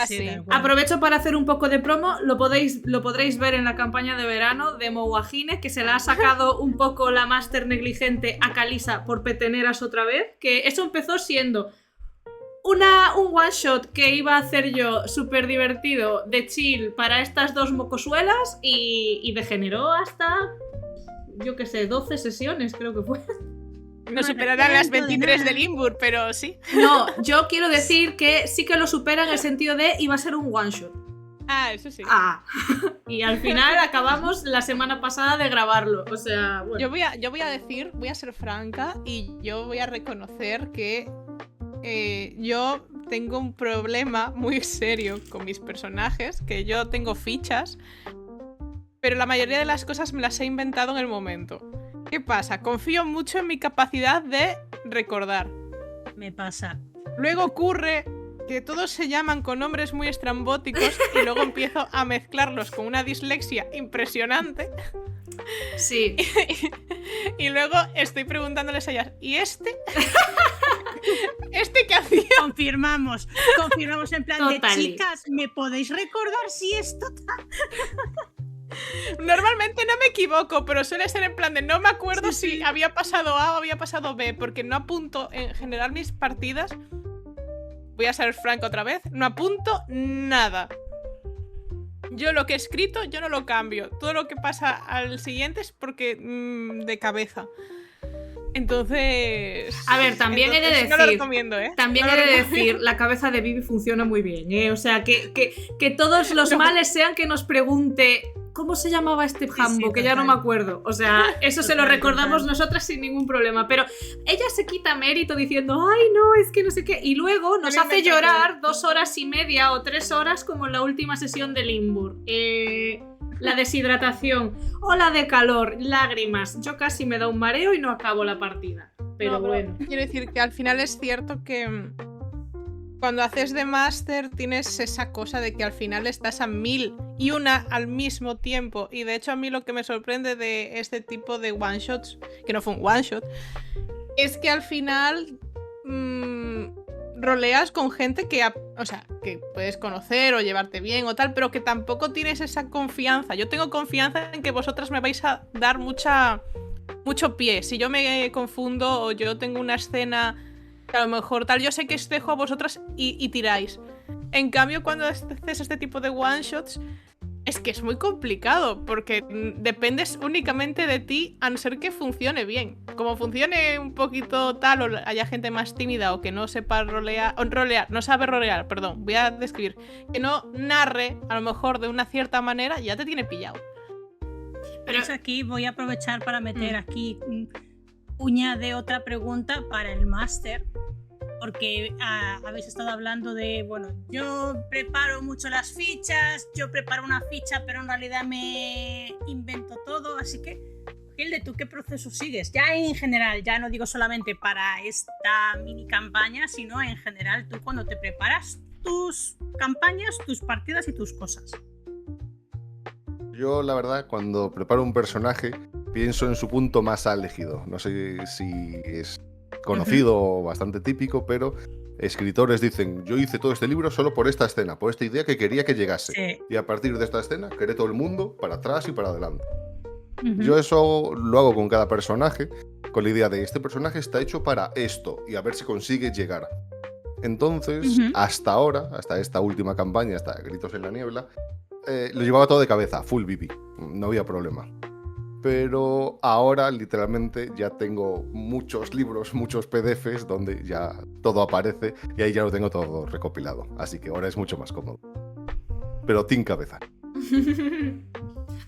Sí. Aprovecho para hacer un poco de promo, lo podréis ver en la campaña de verano de Mowagine, que se la ha sacado un poco la máster negligente a Kalisa por peteneras otra vez, que eso empezó siendo un one shot que iba a hacer yo súper divertido de chill para estas 2 mocosuelas y degeneró hasta, yo qué sé, 12 sesiones creo que fue. No superarán las 23 del Imbur, pero sí. No, yo quiero decir que sí que lo supera en el sentido de iba a ser un one shot. Ah, eso sí. Y al final acabamos la semana pasada de grabarlo. O sea, bueno. Yo voy a ser franca y yo voy a reconocer que yo tengo un problema muy serio con mis personajes, que yo tengo fichas, pero la mayoría de las cosas me las he inventado en el momento. ¿Qué pasa? Confío mucho en mi capacidad de recordar. Me pasa. Luego ocurre que todos se llaman con nombres muy estrambóticos y luego empiezo a mezclarlos con una dislexia impresionante. Sí. Y luego estoy preguntándoles a ellas, ¿y este? ¿Qué hacía? Confirmamos en plan Totally. de chicas, ¿me podéis recordar si esto Normalmente no me equivoco, pero suele ser en plan de no me acuerdo Sí, si sí. había pasado A o había pasado B, porque no apunto en general mis partidas. Voy a ser franco otra vez, no apunto nada. Yo lo que he escrito, yo no lo cambio. Todo lo que pasa al siguiente es porque de cabeza. Entonces... A ver, también he de decir... No lo recomiendo, ¿eh? También No he lo de recomiendo. decir, la cabeza de Vivi funciona muy bien, ¿eh? O sea, que todos los No. males sean que nos pregunte ¿cómo se llamaba este jambo? sí, que ya no me total. acuerdo. O sea, eso se lo Total, recordamos total. nosotras sin ningún problema. Pero ella se quita mérito diciendo, ay, no, es que no sé qué. Y luego nos A mí me hace encanta. llorar 2 horas y media o 3 horas como en la última sesión de Limburg. La deshidratación o la de calor, lágrimas. Yo casi me da un mareo y no acabo la partida. Pero No, bueno. Quiero decir que al final es cierto que cuando haces de máster tienes esa cosa de que al final estás a 1001 al mismo tiempo. Y de hecho a mí lo que me sorprende de este tipo de one shots, que no fue un one shot, es que al final roleas con gente que, o sea, que puedes conocer o llevarte bien o tal, pero que tampoco tienes esa confianza. Yo tengo confianza en que vosotras me vais a dar mucho pie. Si yo me confundo o yo tengo una escena que a lo mejor tal, yo sé que os dejo a vosotras y tiráis. En cambio, cuando haces este tipo de one shots, es que es muy complicado porque dependes únicamente de ti, a no ser que funcione bien. Como funcione un poquito tal, o haya gente más tímida o que no sepa no sabe rolear, perdón, voy a describir, que no narre a lo mejor de una cierta manera, ya te tiene pillado. Pero eso aquí voy a aprovechar para meter aquí uña de otra pregunta para el máster, porque habéis estado hablando de, bueno, yo preparo mucho las fichas, yo preparo una ficha, pero en realidad me invento todo, así que, Hilde, ¿tú qué proceso sigues? Ya en general, ya no digo solamente para esta mini campaña, sino en general, tú cuando te preparas tus campañas, tus partidas y tus cosas. Yo, la verdad, cuando preparo un personaje, pienso en su punto más álgido. No sé si es conocido o bastante típico, pero escritores dicen, yo hice todo este libro solo por esta escena, por esta idea que quería que llegase. Sí. Y a partir de esta escena, quería todo el mundo para atrás y para adelante. Ujú. Yo eso lo hago con cada personaje, con la idea de este personaje está hecho para esto y a ver si consigue llegar. Entonces, hasta ahora, hasta esta última campaña, hasta Gritos en la Niebla, lo llevaba todo de cabeza, full BB, no había problema. Pero ahora, literalmente, ya tengo muchos libros, muchos PDFs donde ya todo aparece y ahí ya lo tengo todo recopilado. Así que ahora es mucho más cómodo. Pero team cabeza.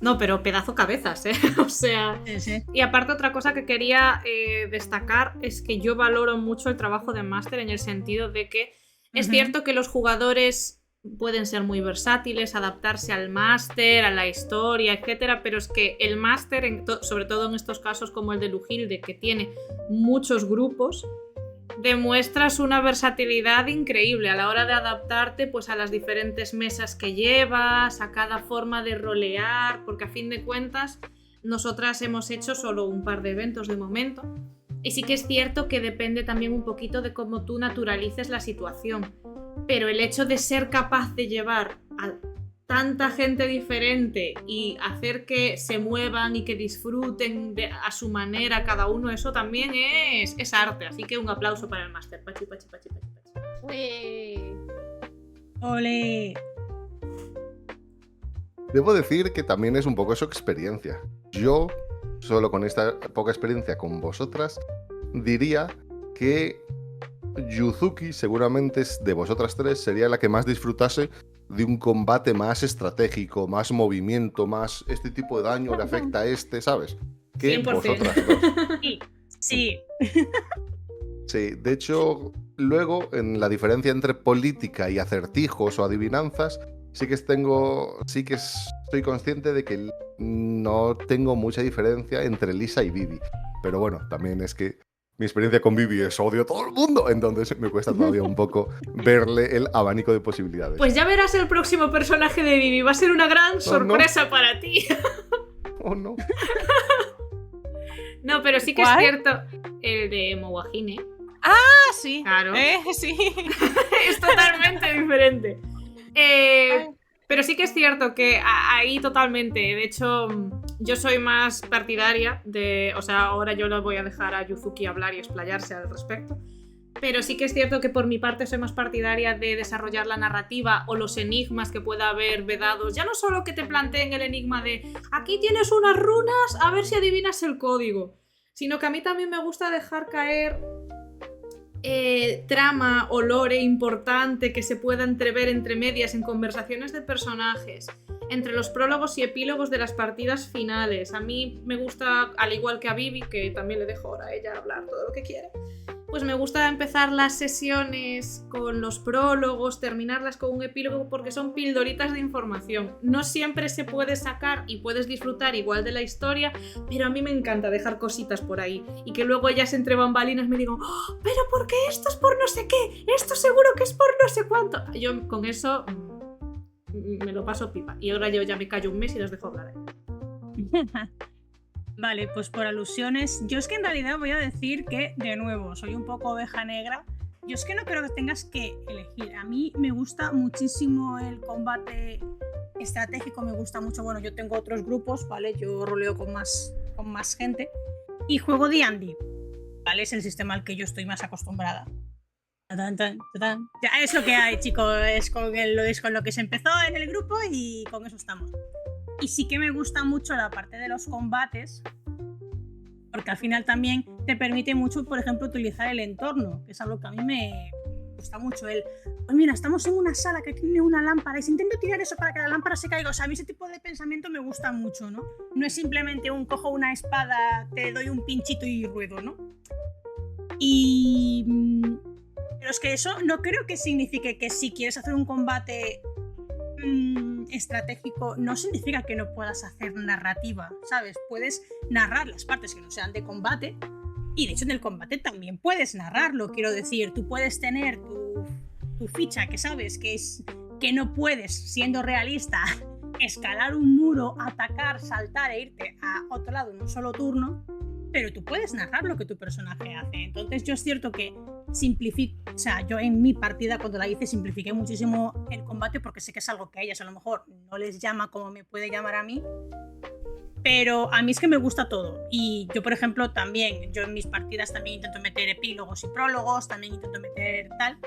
No, pero pedazo cabezas, ¿eh? O sea... Sí. Y aparte otra cosa que quería destacar es que yo valoro mucho el trabajo de máster en el sentido de que es cierto que los jugadores pueden ser muy versátiles, adaptarse al máster, a la historia, etcétera, pero es que el máster, sobre todo en estos casos como el de Lujilde, que tiene muchos grupos, demuestras una versatilidad increíble a la hora de adaptarte pues a las diferentes mesas que llevas, a cada forma de rolear, porque a fin de cuentas nosotras hemos hecho solo un par de eventos de momento y sí que es cierto que depende también un poquito de cómo tú naturalices la situación, pero el hecho de ser capaz de llevar a tanta gente diferente y hacer que se muevan y que disfruten a su manera cada uno, eso también es arte. Así que un aplauso para el máster. Pachi, pachi, pachi, pachi, pachi. ¡Ole! Debo decir que también es un poco su experiencia. Yo, solo con esta poca experiencia con vosotras, diría que Yuzuki seguramente de vosotras tres sería la que más disfrutase de un combate más estratégico, más movimiento, más este tipo de daño le afecta a este, ¿sabes? Que 100%. vosotras dos. Sí. Sí, de hecho, luego en la diferencia entre política y acertijos o adivinanzas, sí que estoy consciente de que no tengo mucha diferencia entre Lisa y Vivi. Pero bueno, también es que mi experiencia con Vivi es odio a todo el mundo, entonces me cuesta todavía un poco verle el abanico de posibilidades. Pues ya verás el próximo personaje de Vivi. Va a ser una gran sorpresa para ti. Oh, no. No, pero sí que ¿Cuál? es cierto. El de Mowagine. Ah, sí. Claro. Sí. Es totalmente diferente. Pero sí que es cierto que ahí totalmente. De hecho, yo soy más partidaria de... O sea, ahora yo lo voy a dejar a Yuzuki hablar y explayarse al respecto. Pero sí que es cierto que por mi parte soy más partidaria de desarrollar la narrativa o los enigmas que pueda haber vedados. Ya no solo que te planteen el enigma de aquí tienes unas runas, a ver si adivinas el código. Sino que a mí también me gusta dejar caer trama o lore importante que se pueda entrever entre medias en conversaciones de personajes, entre los prólogos y epílogos de las partidas finales. A mí me gusta, al igual que a Vivi, que también le dejo ahora a ella hablar todo lo que quiere, pues me gusta empezar las sesiones con los prólogos, terminarlas con un epílogo, porque son pildoritas de información. No siempre se puede sacar y puedes disfrutar igual de la historia, pero a mí me encanta dejar cositas por ahí y que luego ellas entre bambalinas me digan ¡oh, pero ¿por qué esto es por no sé qué? Esto seguro que es por no sé cuánto. Yo con eso me lo paso pipa. Y ahora yo ya me callo un mes y los dejo hablar. Vale, pues por alusiones, yo es que en realidad voy a decir que, de nuevo, soy un poco oveja negra. Yo es que no creo que tengas que elegir. A mí me gusta muchísimo el combate estratégico, me gusta mucho. Bueno, yo tengo otros grupos, ¿vale? Yo roleo con más gente y juego D&D, ¿vale? Es el sistema al que yo estoy más acostumbrada. Ya es lo que hay, chicos, es con lo que se empezó en el grupo y con eso estamos. Y sí que me gusta mucho la parte de los combates, porque al final también te permite mucho, por ejemplo, utilizar el entorno, que es algo que a mí me gusta mucho. Pues mira, estamos en una sala que tiene una lámpara y si intento tirar eso para que la lámpara se caiga, o sea, a mí ese tipo de pensamiento me gusta mucho, ¿no? No es simplemente cojo una espada, te doy un pinchito y ruedo, ¿no? Pero es que eso no creo que signifique que si quieres hacer un combate estratégico no significa que no puedas hacer narrativa, ¿sabes? Puedes narrar las partes que no sean de combate y de hecho en el combate también puedes narrarlo, quiero decir, tú puedes tener tu ficha que sabes que no puedes, siendo realista, escalar un muro, atacar, saltar e irte a otro lado en un solo turno, pero tú puedes narrar lo que tu personaje hace. Entonces yo es cierto que o sea, yo en mi partida cuando la hice simplifiqué muchísimo el combate porque sé que es algo que a ellas a lo mejor no les llama como me puede llamar a mí, pero a mí es que me gusta todo. Y yo, por ejemplo, también, yo en mis partidas también intento meter epílogos y prólogos, también intento meter tal,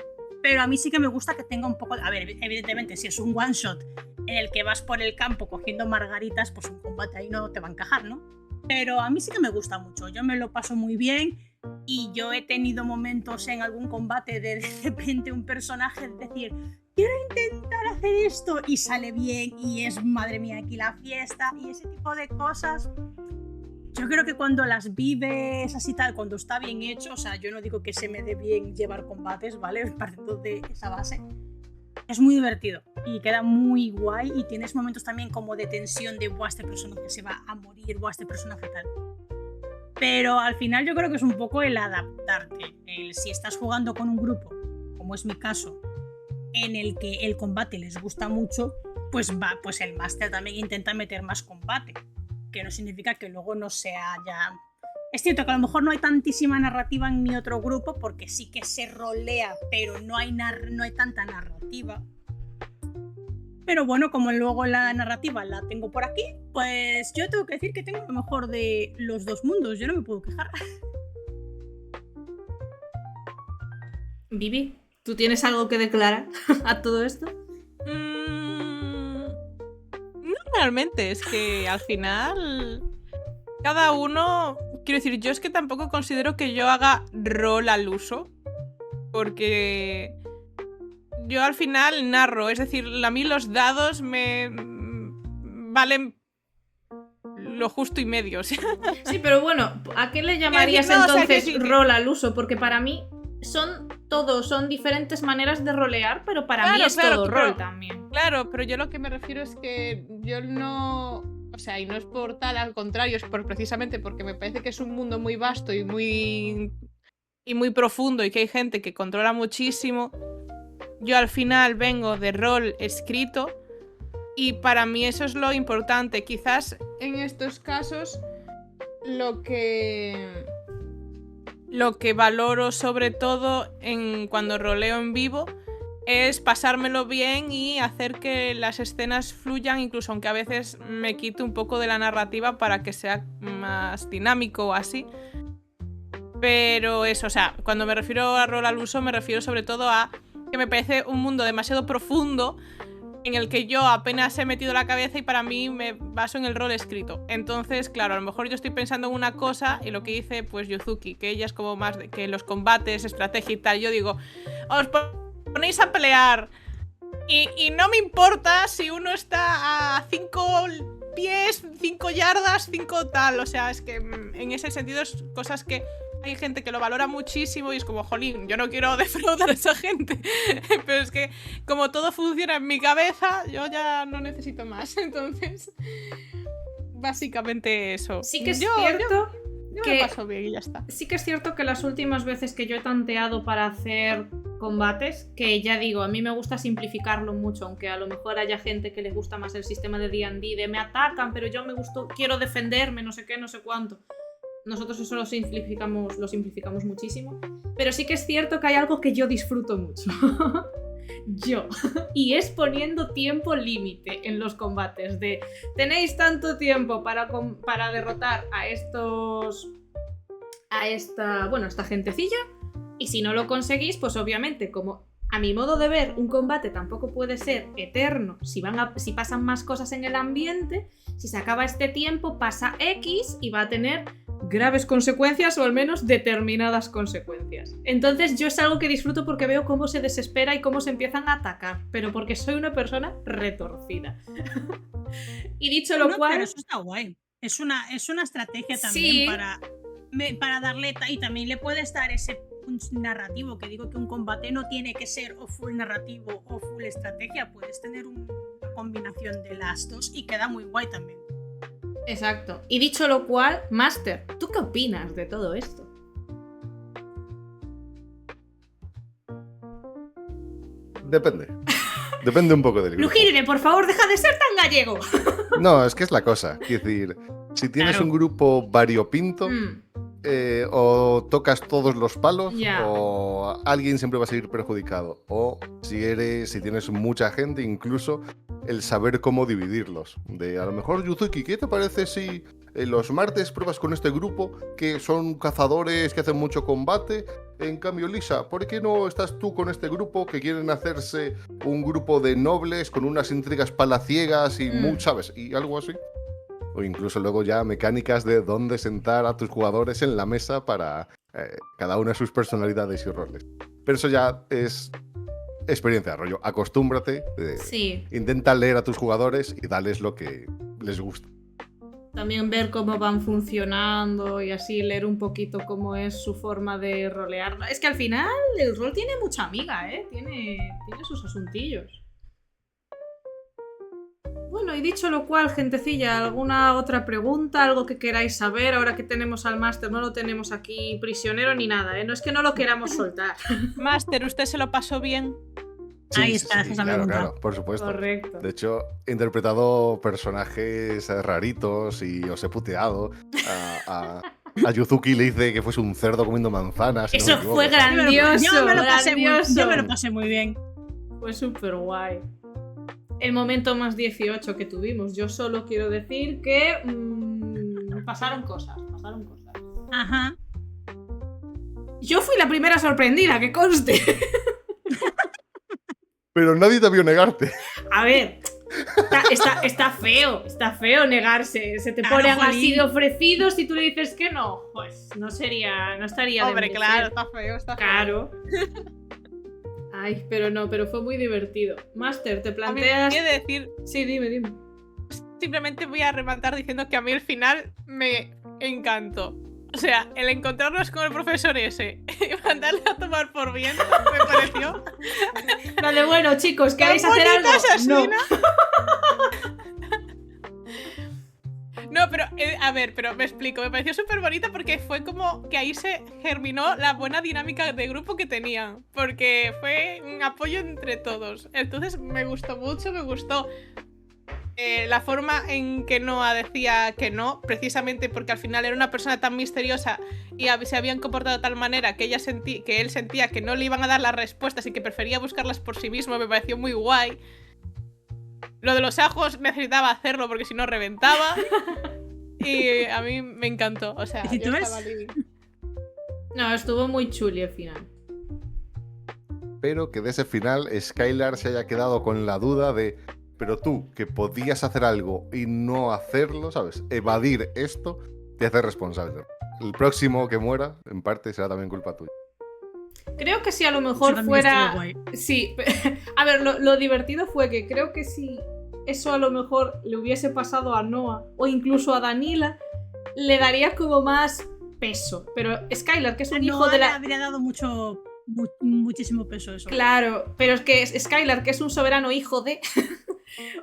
pero a mí sí que me gusta que tenga un poco, a ver, evidentemente si es un one shot en el que vas por el campo cogiendo margaritas, pues un combate ahí no te va a encajar, ¿no? Pero a mí sí que me gusta mucho, yo me lo paso muy bien. Y yo he tenido momentos en algún combate de repente un personaje decir quiero intentar hacer esto y sale bien y es madre mía aquí la fiesta y ese tipo de cosas. Yo creo que cuando las vives así tal, cuando está bien hecho, o sea, yo no digo que se me dé bien llevar combates, ¿vale? Partiendo de esa base. Es muy divertido y queda muy guay y tienes momentos también como de tensión de buah, este personaje se va a morir, buah, este personaje tal. Pero al final yo creo que es un poco el adaptarte. Si estás jugando con un grupo, como es mi caso, en el que el combate les gusta mucho, pues el máster también intenta meter más combate. Que no significa que luego no sea ya... Es cierto que a lo mejor no hay tantísima narrativa en mi otro grupo, porque sí que se rolea, pero no hay tanta narrativa. Pero bueno, como luego la narrativa la tengo por aquí, pues yo tengo que decir que tengo lo mejor de los dos mundos. Yo no me puedo quejar. Vivi, ¿tú tienes algo que declarar a todo esto? No realmente, es que al final cada uno... Quiero decir, yo es que tampoco considero que yo haga rol al uso, porque... Yo al final narro, es decir, a mí los dados me valen lo justo y medio. O sea. Sí, pero bueno, ¿a qué le llamarías entonces rol al uso? Porque para mí son diferentes maneras de rolear, pero para mí es todo rol también. Claro, pero yo lo que me refiero es que yo no... O sea, y no es por tal, al contrario, es precisamente porque me parece que es un mundo muy vasto y muy profundo y que hay gente que controla muchísimo. Yo al final vengo de rol escrito y para mí eso es lo importante. Quizás en estos casos lo que lo que valoro sobre todo cuando roleo en vivo es pasármelo bien y hacer que las escenas fluyan, incluso aunque a veces me quite un poco de la narrativa para que sea más dinámico o así. Pero eso, o sea, cuando me refiero a rol al uso me refiero sobre todo a que me parece un mundo demasiado profundo en el que yo apenas he metido la cabeza y para mí me baso en el rol escrito. Entonces, claro, a lo mejor yo estoy pensando en una cosa y lo que dice pues Yuzuki, que ella es como más de que los combates, estrategia y tal, yo digo, os ponéis a pelear y no me importa si uno está a 5 pies, 5 yardas, 5 tal, o sea, es que en ese sentido es cosas que hay gente que lo valora muchísimo y es como, jolín, yo no quiero defraudar a esa gente. Pero es que como todo funciona en mi cabeza, yo ya no necesito más. Entonces, básicamente eso. Sí que es cierto yo que me paso bien y ya está. Sí que es cierto que las últimas veces que yo he tanteado para hacer combates, que ya digo, a mí me gusta simplificarlo mucho, aunque a lo mejor haya gente que le gusta más el sistema de D&D, de me atacan, pero yo quiero defenderme, no sé qué, no sé cuánto. Nosotros eso lo simplificamos muchísimo. Pero sí que es cierto que hay algo que yo disfruto mucho. Y es poniendo tiempo límite en los combates. De tenéis tanto tiempo para derrotar a esta gentecilla. Y si no lo conseguís, pues obviamente, como a mi modo de ver, un combate tampoco puede ser eterno. Si pasan más cosas en el ambiente, si se acaba este tiempo, pasa X y va a tener graves consecuencias o al menos determinadas consecuencias. Entonces yo es algo que disfruto porque veo cómo se desespera y cómo se empiezan a atacar, pero porque soy una persona retorcida. Y dicho lo cual... Pero eso está guay. Es una estrategia también sí, para darle... Y también le puedes dar ese narrativo, que digo que un combate no tiene que ser o full narrativo o full estrategia, puedes tener una combinación de las dos y queda muy guay también. Exacto. Y dicho lo cual, Master, ¿tú qué opinas de todo esto? Depende. Depende un poco del grupo. Lugirine, por favor, deja de ser tan gallego. No, es que es la cosa. Quiero decir, si tienes un grupo variopinto, o tocas todos los palos, o alguien siempre va a salir perjudicado. O si tienes mucha gente, incluso el saber cómo dividirlos. A lo mejor, Yuzuki, ¿qué te parece si los martes pruebas con este grupo que son cazadores que hacen mucho combate? En cambio, Lisa, ¿por qué no estás tú con este grupo que quieren hacerse un grupo de nobles con unas intrigas palaciegas y ¿sabes? Y algo así. O incluso luego ya mecánicas de dónde sentar a tus jugadores en la mesa para cada una de sus personalidades y roles. Pero eso ya es experiencia de rollo. Acostúmbrate, intenta leer a tus jugadores y dales lo que les gusta. También ver cómo van funcionando y así leer un poquito cómo es su forma de rolear. Es que al final el rol tiene mucha amiga, ¿eh? Tiene sus asuntillos. Bueno, y dicho lo cual, gentecilla, ¿alguna otra pregunta? ¿Algo que queráis saber? Ahora que tenemos al máster, no lo tenemos aquí prisionero ni nada, ¿eh? No es que no lo queramos soltar. Máster, ¿usted se lo pasó bien? Sí, ahí está, sí, claro, por supuesto. Correcto. De hecho, he interpretado personajes raritos y os he puteado. A Yuzuki le hice que fuese un cerdo comiendo manzanas. Eso no fue grandioso. Yo me lo pasé muy bien. Fue súper guay. El momento más 18 que tuvimos. Yo solo quiero decir que pasaron cosas. Ajá. Yo fui la primera sorprendida, que conste. Pero nadie te vio negarte. A ver, está feo negarse. Se te ponen así de ofrecidos y tú le dices que no. Pues no estaría de Hombre, claro, está feo. Claro. Ay, pero fue muy divertido. Master, ¿te planteas? Quiero decir... Sí, dime. Simplemente voy a rematar diciendo que a mí el final me encantó. O sea, el encontrarnos con el profesor ese y mandarle a tomar por viento me pareció... Vale, bueno, chicos, ¿queréis hacer algo? No. No, pero, a ver, pero me explico. Me pareció súper bonita porque fue como que ahí se germinó la buena dinámica de grupo que tenían. Porque fue un apoyo entre todos. Entonces me gustó mucho, me gustó la forma en que Noah decía que no, precisamente porque al final era una persona tan misteriosa y se habían comportado de tal manera que él sentía que no le iban a dar las respuestas y que prefería buscarlas por sí mismo, me pareció muy guay. Lo de los ajos necesitaba hacerlo porque si no reventaba. Y a mí me encantó. O sea, ¿Y tú yo ves? estaba living. No, estuvo muy chuli al final. Pero que de ese final Skylar se haya quedado con la duda de, pero tú, que podías hacer algo y no hacerlo, ¿sabes? Evadir esto, te hace responsable. El próximo que muera, en parte, será también culpa tuya. Creo que si a lo Eso mejor también fuera... estuvo guay. Sí, a ver, lo divertido fue que creo que si eso a lo mejor le hubiese pasado a Noah o incluso a Danila, le daría como más peso. Pero Skylar, que es un hijo No de le la... habría dado muchísimo peso eso. Claro, pero es que Skylar, que es un soberano hijo de...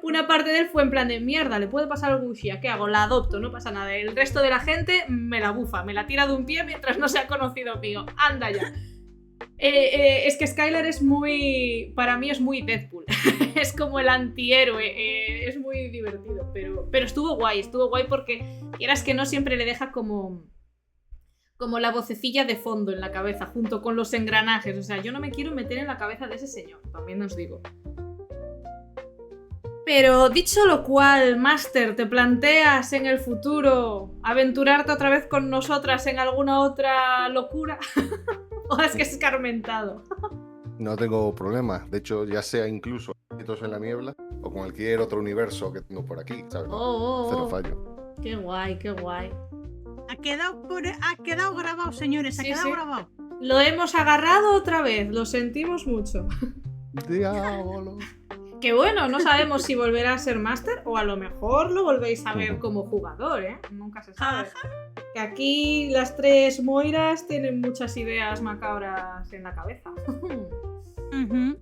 Una parte de él fue en plan de mierda, le puede pasar algo Ushia, ¿qué hago? La adopto, no pasa nada. El resto de la gente me la bufa, me la tira de un pie mientras no sea conocido mío. Anda ya. Es que Skylar es muy... Para mí es muy Deadpool. Es como el antihéroe. Es muy divertido. Pero estuvo guay porque quieras que no siempre le deja como la vocecilla de fondo en la cabeza, junto con los engranajes. O sea, yo no me quiero meter en la cabeza de ese señor, también os digo. Pero dicho lo cual, Master, ¿te planteas en el futuro aventurarte otra vez con nosotras en alguna otra locura? ¿O es que es escarmentado? No tengo problema. De hecho, ya sea incluso en la niebla o con cualquier otro universo que tengo por aquí, ¿sabes? Cero fallo. Qué guay, qué guay. Ha quedado grabado, señores, ha Sí, quedado sí. grabado. Lo hemos agarrado otra vez, lo sentimos mucho. Diablo. Que bueno, no sabemos si volverá a ser Master o a lo mejor lo volvéis a ver Ujú. como jugador, ¿eh? Nunca se sabe. Que aquí las tres Moiras tienen muchas ideas macabras en la cabeza. Ujú.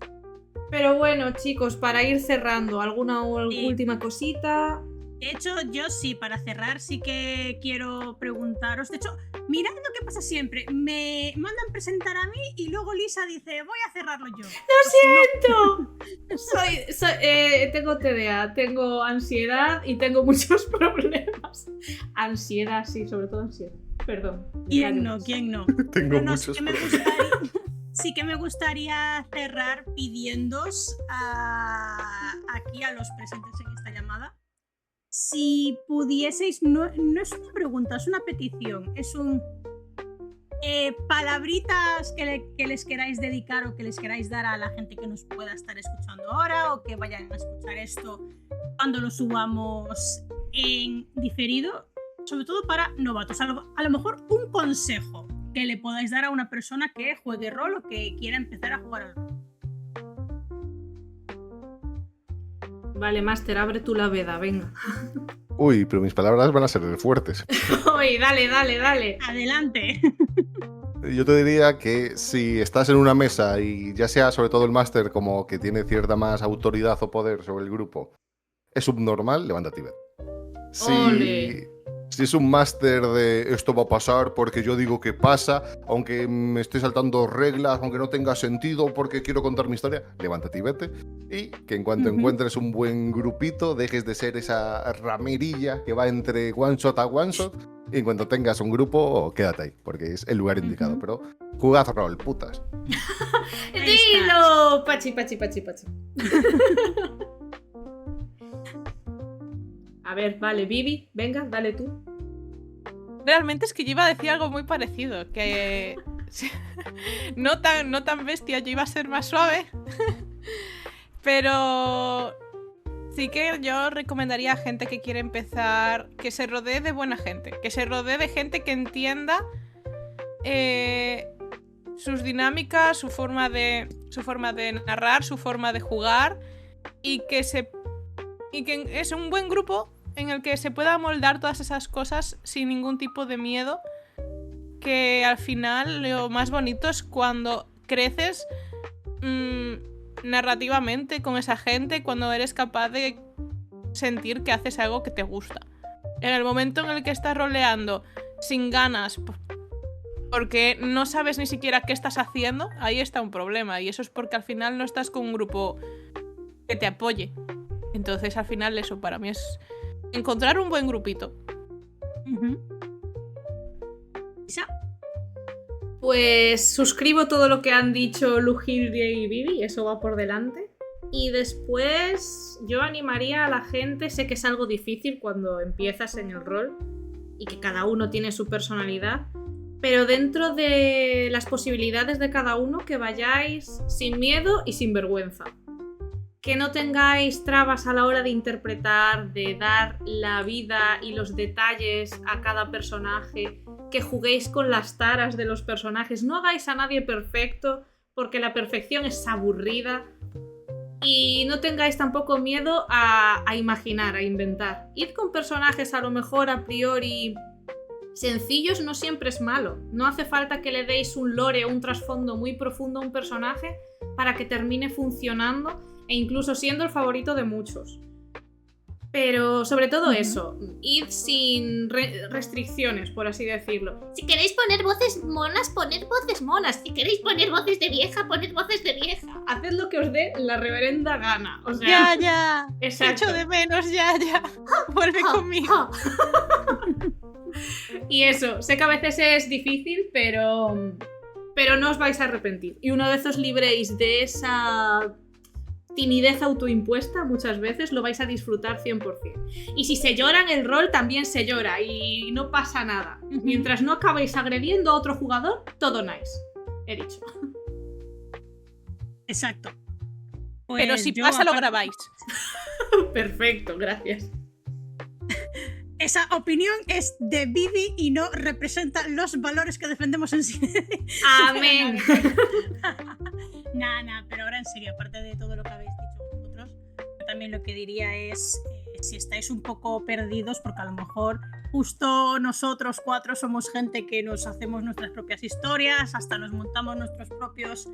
Pero bueno, chicos, para ir cerrando, ¿alguna Sí. última cosita? De hecho, yo sí, para cerrar, sí que quiero preguntaros. De hecho, mirad lo que pasa siempre. Me mandan presentar a mí y luego Lisa dice, voy a cerrarlo yo. ¡Lo siento! Tengo TDA, tengo ansiedad y tengo muchos problemas. Ansiedad, sí, sobre todo ansiedad. Perdón. ¿Quién no? ¿Quién no? Tengo No, muchos sí que me gustaría cerrar pidiéndoos aquí a los presentes en esta llamada. Si pudieseis, no es una pregunta, es una petición, es un palabritas que les queráis dedicar o que les queráis dar a la gente que nos pueda estar escuchando ahora o que vayan a escuchar esto cuando lo subamos en diferido, sobre todo para novatos. A lo mejor un consejo que le podáis dar a una persona que juegue rol o que quiera empezar a jugar al rol. Vale, Master, abre tú la veda, venga. Uy, pero mis palabras van a ser fuertes. Uy, dale. Adelante. Yo te diría que si estás en una mesa y ya sea sobre todo el máster como que tiene cierta más autoridad o poder sobre el grupo, es subnormal, levántate y vete. Ole. Si es un máster de esto va a pasar porque yo digo que pasa, aunque me esté saltando reglas, aunque no tenga sentido porque quiero contar mi historia, levántate y vete. Y que en cuanto encuentres un buen grupito, dejes de ser esa ramerilla que va entre one shot a one shot. Y en cuanto tengas un grupo, quédate ahí, porque es el lugar indicado. Pero jugad rol, putas. ¡Dilo! Pachi. A ver, vale, Vivi, venga, dale tú. Realmente es que yo iba a decir algo muy parecido, que no tan bestia, yo iba a ser más suave, pero sí que yo recomendaría a gente que quiere empezar que se rodee de buena gente, que se rodee de gente que entienda sus dinámicas, su forma de narrar, su forma de jugar y que es un buen grupo en el que se pueda moldar todas esas cosas sin ningún tipo de miedo, que al final lo más bonito es cuando creces narrativamente con esa gente, cuando eres capaz de sentir que haces algo que te gusta. En el momento en el que estás roleando sin ganas porque no sabes ni siquiera qué estás haciendo, ahí está un problema, y eso es porque al final no estás con un grupo que te apoye. Entonces, al final, eso para mí es encontrar un buen grupito. ¿Isa? Pues suscribo todo lo que han dicho Lugilde y Vivi, eso va por delante. Y después yo animaría a la gente, sé que es algo difícil cuando empiezas en el rol y que cada uno tiene su personalidad, pero dentro de las posibilidades de cada uno que vayáis sin miedo y sin vergüenza. Que no tengáis trabas a la hora de interpretar, de dar la vida y los detalles a cada personaje, que juguéis con las taras de los personajes, no hagáis a nadie perfecto, porque la perfección es aburrida, y no tengáis tampoco miedo a imaginar, a inventar. Id con personajes a lo mejor a priori sencillos, no siempre es malo, no hace falta que le deis un lore o un trasfondo muy profundo a un personaje para que termine funcionando e incluso siendo el favorito de muchos. Pero sobre todo eso, id sin restricciones, por así decirlo. Si queréis poner voces monas, poned voces monas. Si queréis poner voces de vieja, poned voces de vieja. Haced lo que os dé la reverenda gana. O sea, Ya. exacto. Echo de menos, ya. Vuelve conmigo. Y eso, sé que a veces es difícil, pero no os vais a arrepentir. Y una vez os libréis de esa timidez autoimpuesta, muchas veces lo vais a disfrutar 100%. Y si se llora en el rol, también se llora y no pasa nada. Mientras no acabéis agrediendo a otro jugador, todo nice. He dicho. Exacto. Pero Pues si yo, pasa, lo aparte- grabáis. Perfecto, gracias. Esa opinión es de Vivi y no representa los valores que defendemos en sí. Amén. Nah, pero ahora en serio, aparte de todo lo que habéis dicho vosotros, yo también lo que diría es, si estáis un poco perdidos, porque a lo mejor justo nosotros 4 somos gente que nos hacemos nuestras propias historias, hasta nos montamos nuestros propios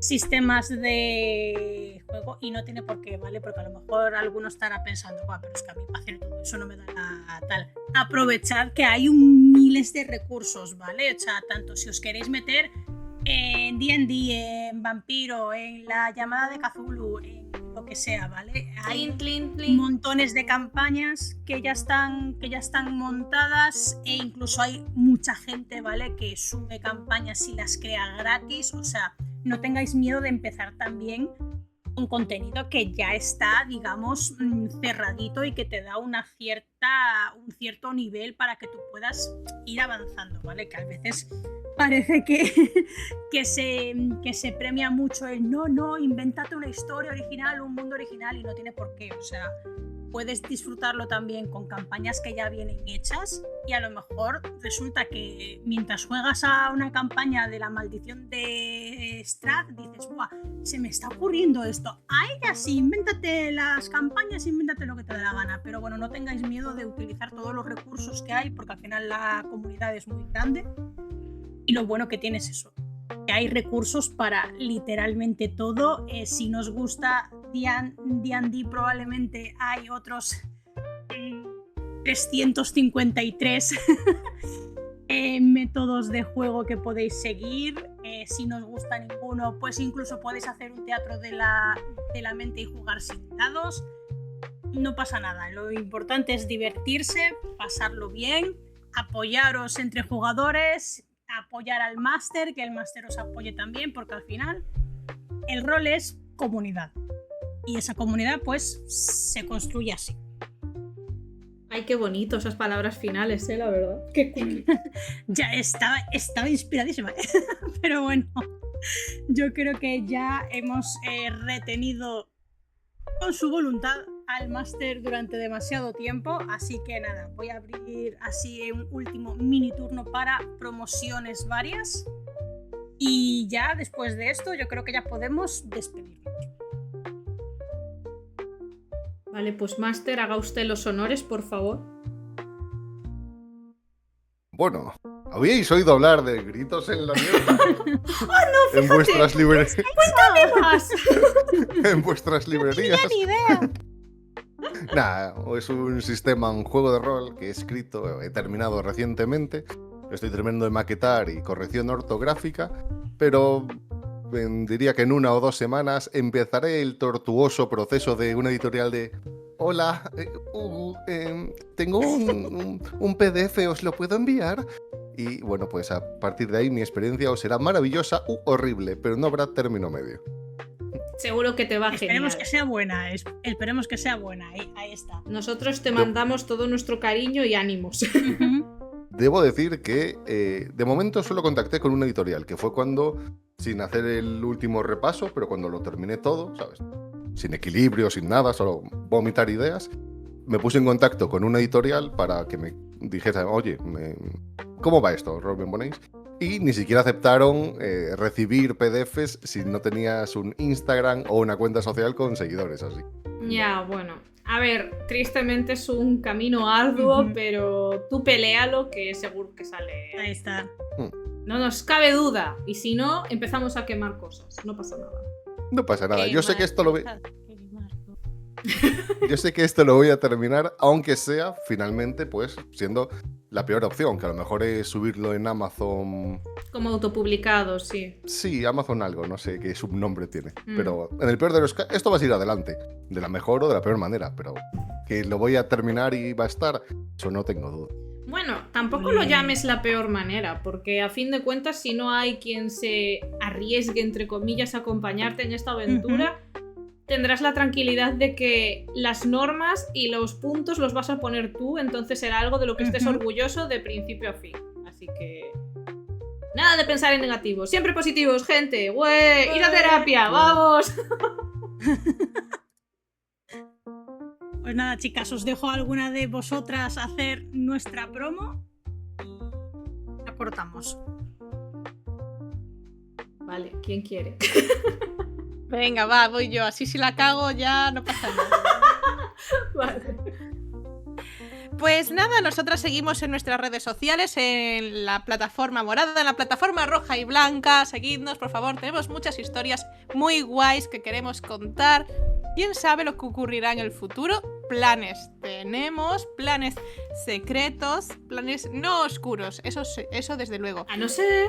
sistemas de juego y no tiene por qué, ¿vale? Porque a lo mejor alguno estará pensando, pero es que a mí para hacer todo eso no me da la tal. Aprovechad que hay miles de recursos, ¿vale? O sea, tanto si os queréis meter en D&D, en Vampiro, en la llamada de Cthulhu, en lo que sea, ¿vale? Hay montones de campañas que ya están montadas e incluso hay mucha gente, ¿vale? Que sube campañas y las crea gratis, o sea, no tengáis miedo de empezar también con contenido que ya está, digamos, cerradito y que te da un cierto nivel para que tú puedas ir avanzando, ¿vale? Que a veces parece que se premia mucho el no, invéntate una historia original, un mundo original y no tiene por qué, o sea, puedes disfrutarlo también con campañas que ya vienen hechas y a lo mejor resulta que mientras juegas a una campaña de la maldición de Strath dices, ¡buah! Se me está ocurriendo esto. A ella sí, invéntate las campañas, invéntate lo que te dé la gana, pero bueno, no tengáis miedo de utilizar todos los recursos que hay porque al final la comunidad es muy grande y lo bueno que tiene es eso, que hay recursos para literalmente todo. Si nos gusta D&D probablemente hay otros 353 métodos de juego que podéis seguir. Si no os gusta ninguno, pues incluso podéis hacer un teatro de la mente y jugar sin dados. No pasa nada, lo importante es divertirse, pasarlo bien, apoyaros entre jugadores, apoyar al máster, que el máster os apoye también, porque al final el rol es comunidad y esa comunidad pues se construye así. Ay, qué bonito esas palabras finales, la verdad. Qué cool. Ya estaba inspiradísima, pero bueno, yo creo que ya hemos retenido con su voluntad al máster durante demasiado tiempo, así que nada, voy a abrir así un último mini turno para promociones varias y ya después de esto yo creo que ya podemos despedirnos. Vale, pues Máster, haga usted los honores, por favor. Bueno, ¿habíais oído hablar de Gritos en la Niebla? ¡Oh, no, en vuestras librerías. ¡Cuéntame más! En vuestras librerías. ¡Ni idea! Nada, es un sistema, un juego de rol que he escrito, he terminado recientemente. Estoy terminando de maquetar y corrección ortográfica, pero diría que en 1 o 2 semanas, empezaré el tortuoso proceso de una editorial de hola, tengo un PDF, ¿os lo puedo enviar? Y bueno, pues a partir de ahí mi experiencia os será maravillosa u horrible, pero no habrá término medio. Seguro que te va genial. Esperemos que sea buena, esperemos que sea buena, ahí está. Nosotros te mandamos todo nuestro cariño y ánimos. Debo decir que de momento solo contacté con una editorial, que fue cuando, sin hacer el último repaso, pero cuando lo terminé todo, ¿sabes? Sin equilibrio, sin nada, solo vomitar ideas, me puse en contacto con una editorial para que me dijese, oye, ¿cómo va esto, Robin Bonéis? Y ni siquiera aceptaron recibir PDFs si no tenías un Instagram o una cuenta social con seguidores, así. Ya, bueno. A ver, tristemente es un camino arduo, pero tú peléalo que seguro que sale. Ahí está. No nos cabe duda. Y si no, empezamos a quemar cosas. No pasa nada. No pasa nada. Yo sé que esto lo Yo sé que esto lo voy a terminar, aunque sea finalmente, pues, siendo la peor opción, que a lo mejor es subirlo en Amazon. Como autopublicado, sí. Sí, Amazon algo, no sé qué subnombre tiene. Pero en el peor de los casos, esto va a ir adelante, de la mejor o de la peor manera, pero que lo voy a terminar y va a estar, eso no tengo duda. Bueno, tampoco lo llames la peor manera, porque a fin de cuentas, si no hay quien se arriesgue, entre comillas, a acompañarte en esta aventura, tendrás la tranquilidad de que las normas y los puntos los vas a poner tú, entonces será algo de lo que estés orgulloso de principio a fin. Así que... nada de pensar en negativo, siempre positivos, gente. ¡Güey! ¡Ir a terapia! ¡Vamos! Pues nada, chicas, os dejo a alguna de vosotras hacer nuestra promo. La cortamos. Vale, ¿quién quiere? Venga, va, voy yo. Así si la cago ya no pasa nada. Vale. Pues nada, nosotras seguimos en nuestras redes sociales, en la plataforma morada, en la plataforma roja y blanca. Seguidnos, por favor, tenemos muchas historias muy guays que queremos contar. ¿Quién sabe lo que ocurrirá en el futuro? Planes tenemos, planes secretos, planes no oscuros, eso desde luego. A no ser...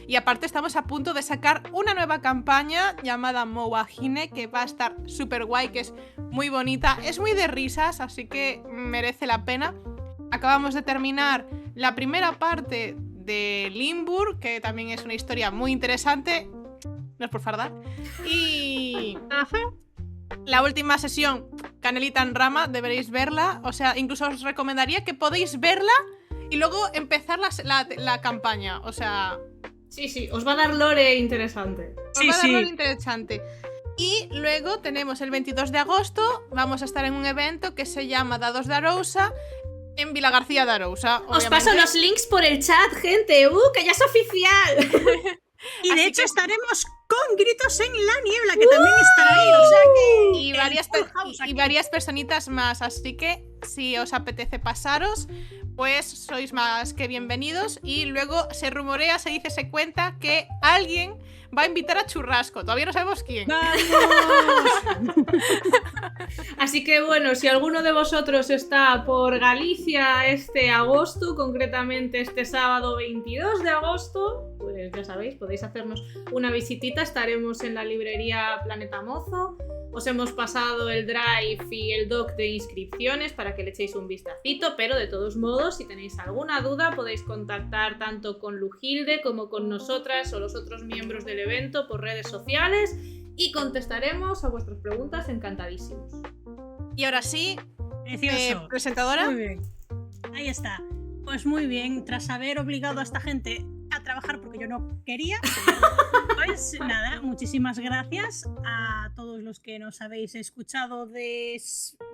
Y aparte estamos a punto de sacar una nueva campaña llamada Mowahine, que va a estar súper guay, que es muy bonita, es muy de risas, así que merece la pena. Acabamos de terminar la primera parte de Limburg, que también es una historia muy interesante, no es por fardar. Y la última sesión, Canelita en Rama, deberéis verla, o sea, incluso os recomendaría que podéis verla y luego empezar la campaña, o sea... Sí, os va a dar lore interesante. Lore interesante. Y luego tenemos el 22 de agosto, vamos a estar en un evento que se llama Dados de Arousa, en Vila García de Arousa. Os paso los links por el chat, gente, que ya es oficial. Y de hecho estaremos con Gritos en la Niebla, que también estará ahí, o sea que... Y varias personitas más, así que si os apetece pasaros, pues sois más que bienvenidos. Y luego se rumorea, se dice, se cuenta que alguien va a invitar a churrasco. Todavía no sabemos quién. ¡Vamos! Así que bueno, si alguno de vosotros está por Galicia este agosto, concretamente este sábado 22 de agosto, pues ya sabéis, podéis hacernos una visitita. Estaremos en la librería Planeta Mozo. Os hemos pasado el drive y el doc de inscripciones para que le echéis un vistacito, pero de todos modos, si tenéis alguna duda, podéis contactar tanto con Lujilde como con nosotras o los otros miembros del evento por redes sociales y contestaremos a vuestras preguntas encantadísimos. Y ahora sí, Precioso. presentadora. Muy bien. Ahí está. Pues muy bien, tras haber obligado a esta gente a trabajar porque yo no quería, pues nada, muchísimas gracias a todos los que nos habéis escuchado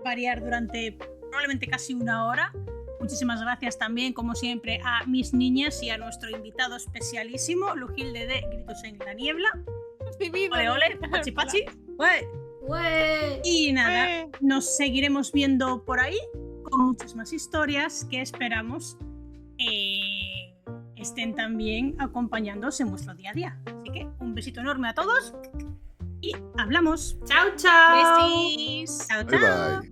variar durante probablemente casi una hora. Muchísimas gracias también, como siempre, a mis niñas y a nuestro invitado especialísimo, Lujilde de Gritos en la Niebla. Ole, ole, pachi, pachi. Y nada, nos seguiremos viendo por ahí con muchas más historias que esperamos estén también acompañándoos en vuestro día a día. Así que un besito enorme a todos y hablamos. ¡Chao, chao! Besis. Chao, Bye, chao. bye.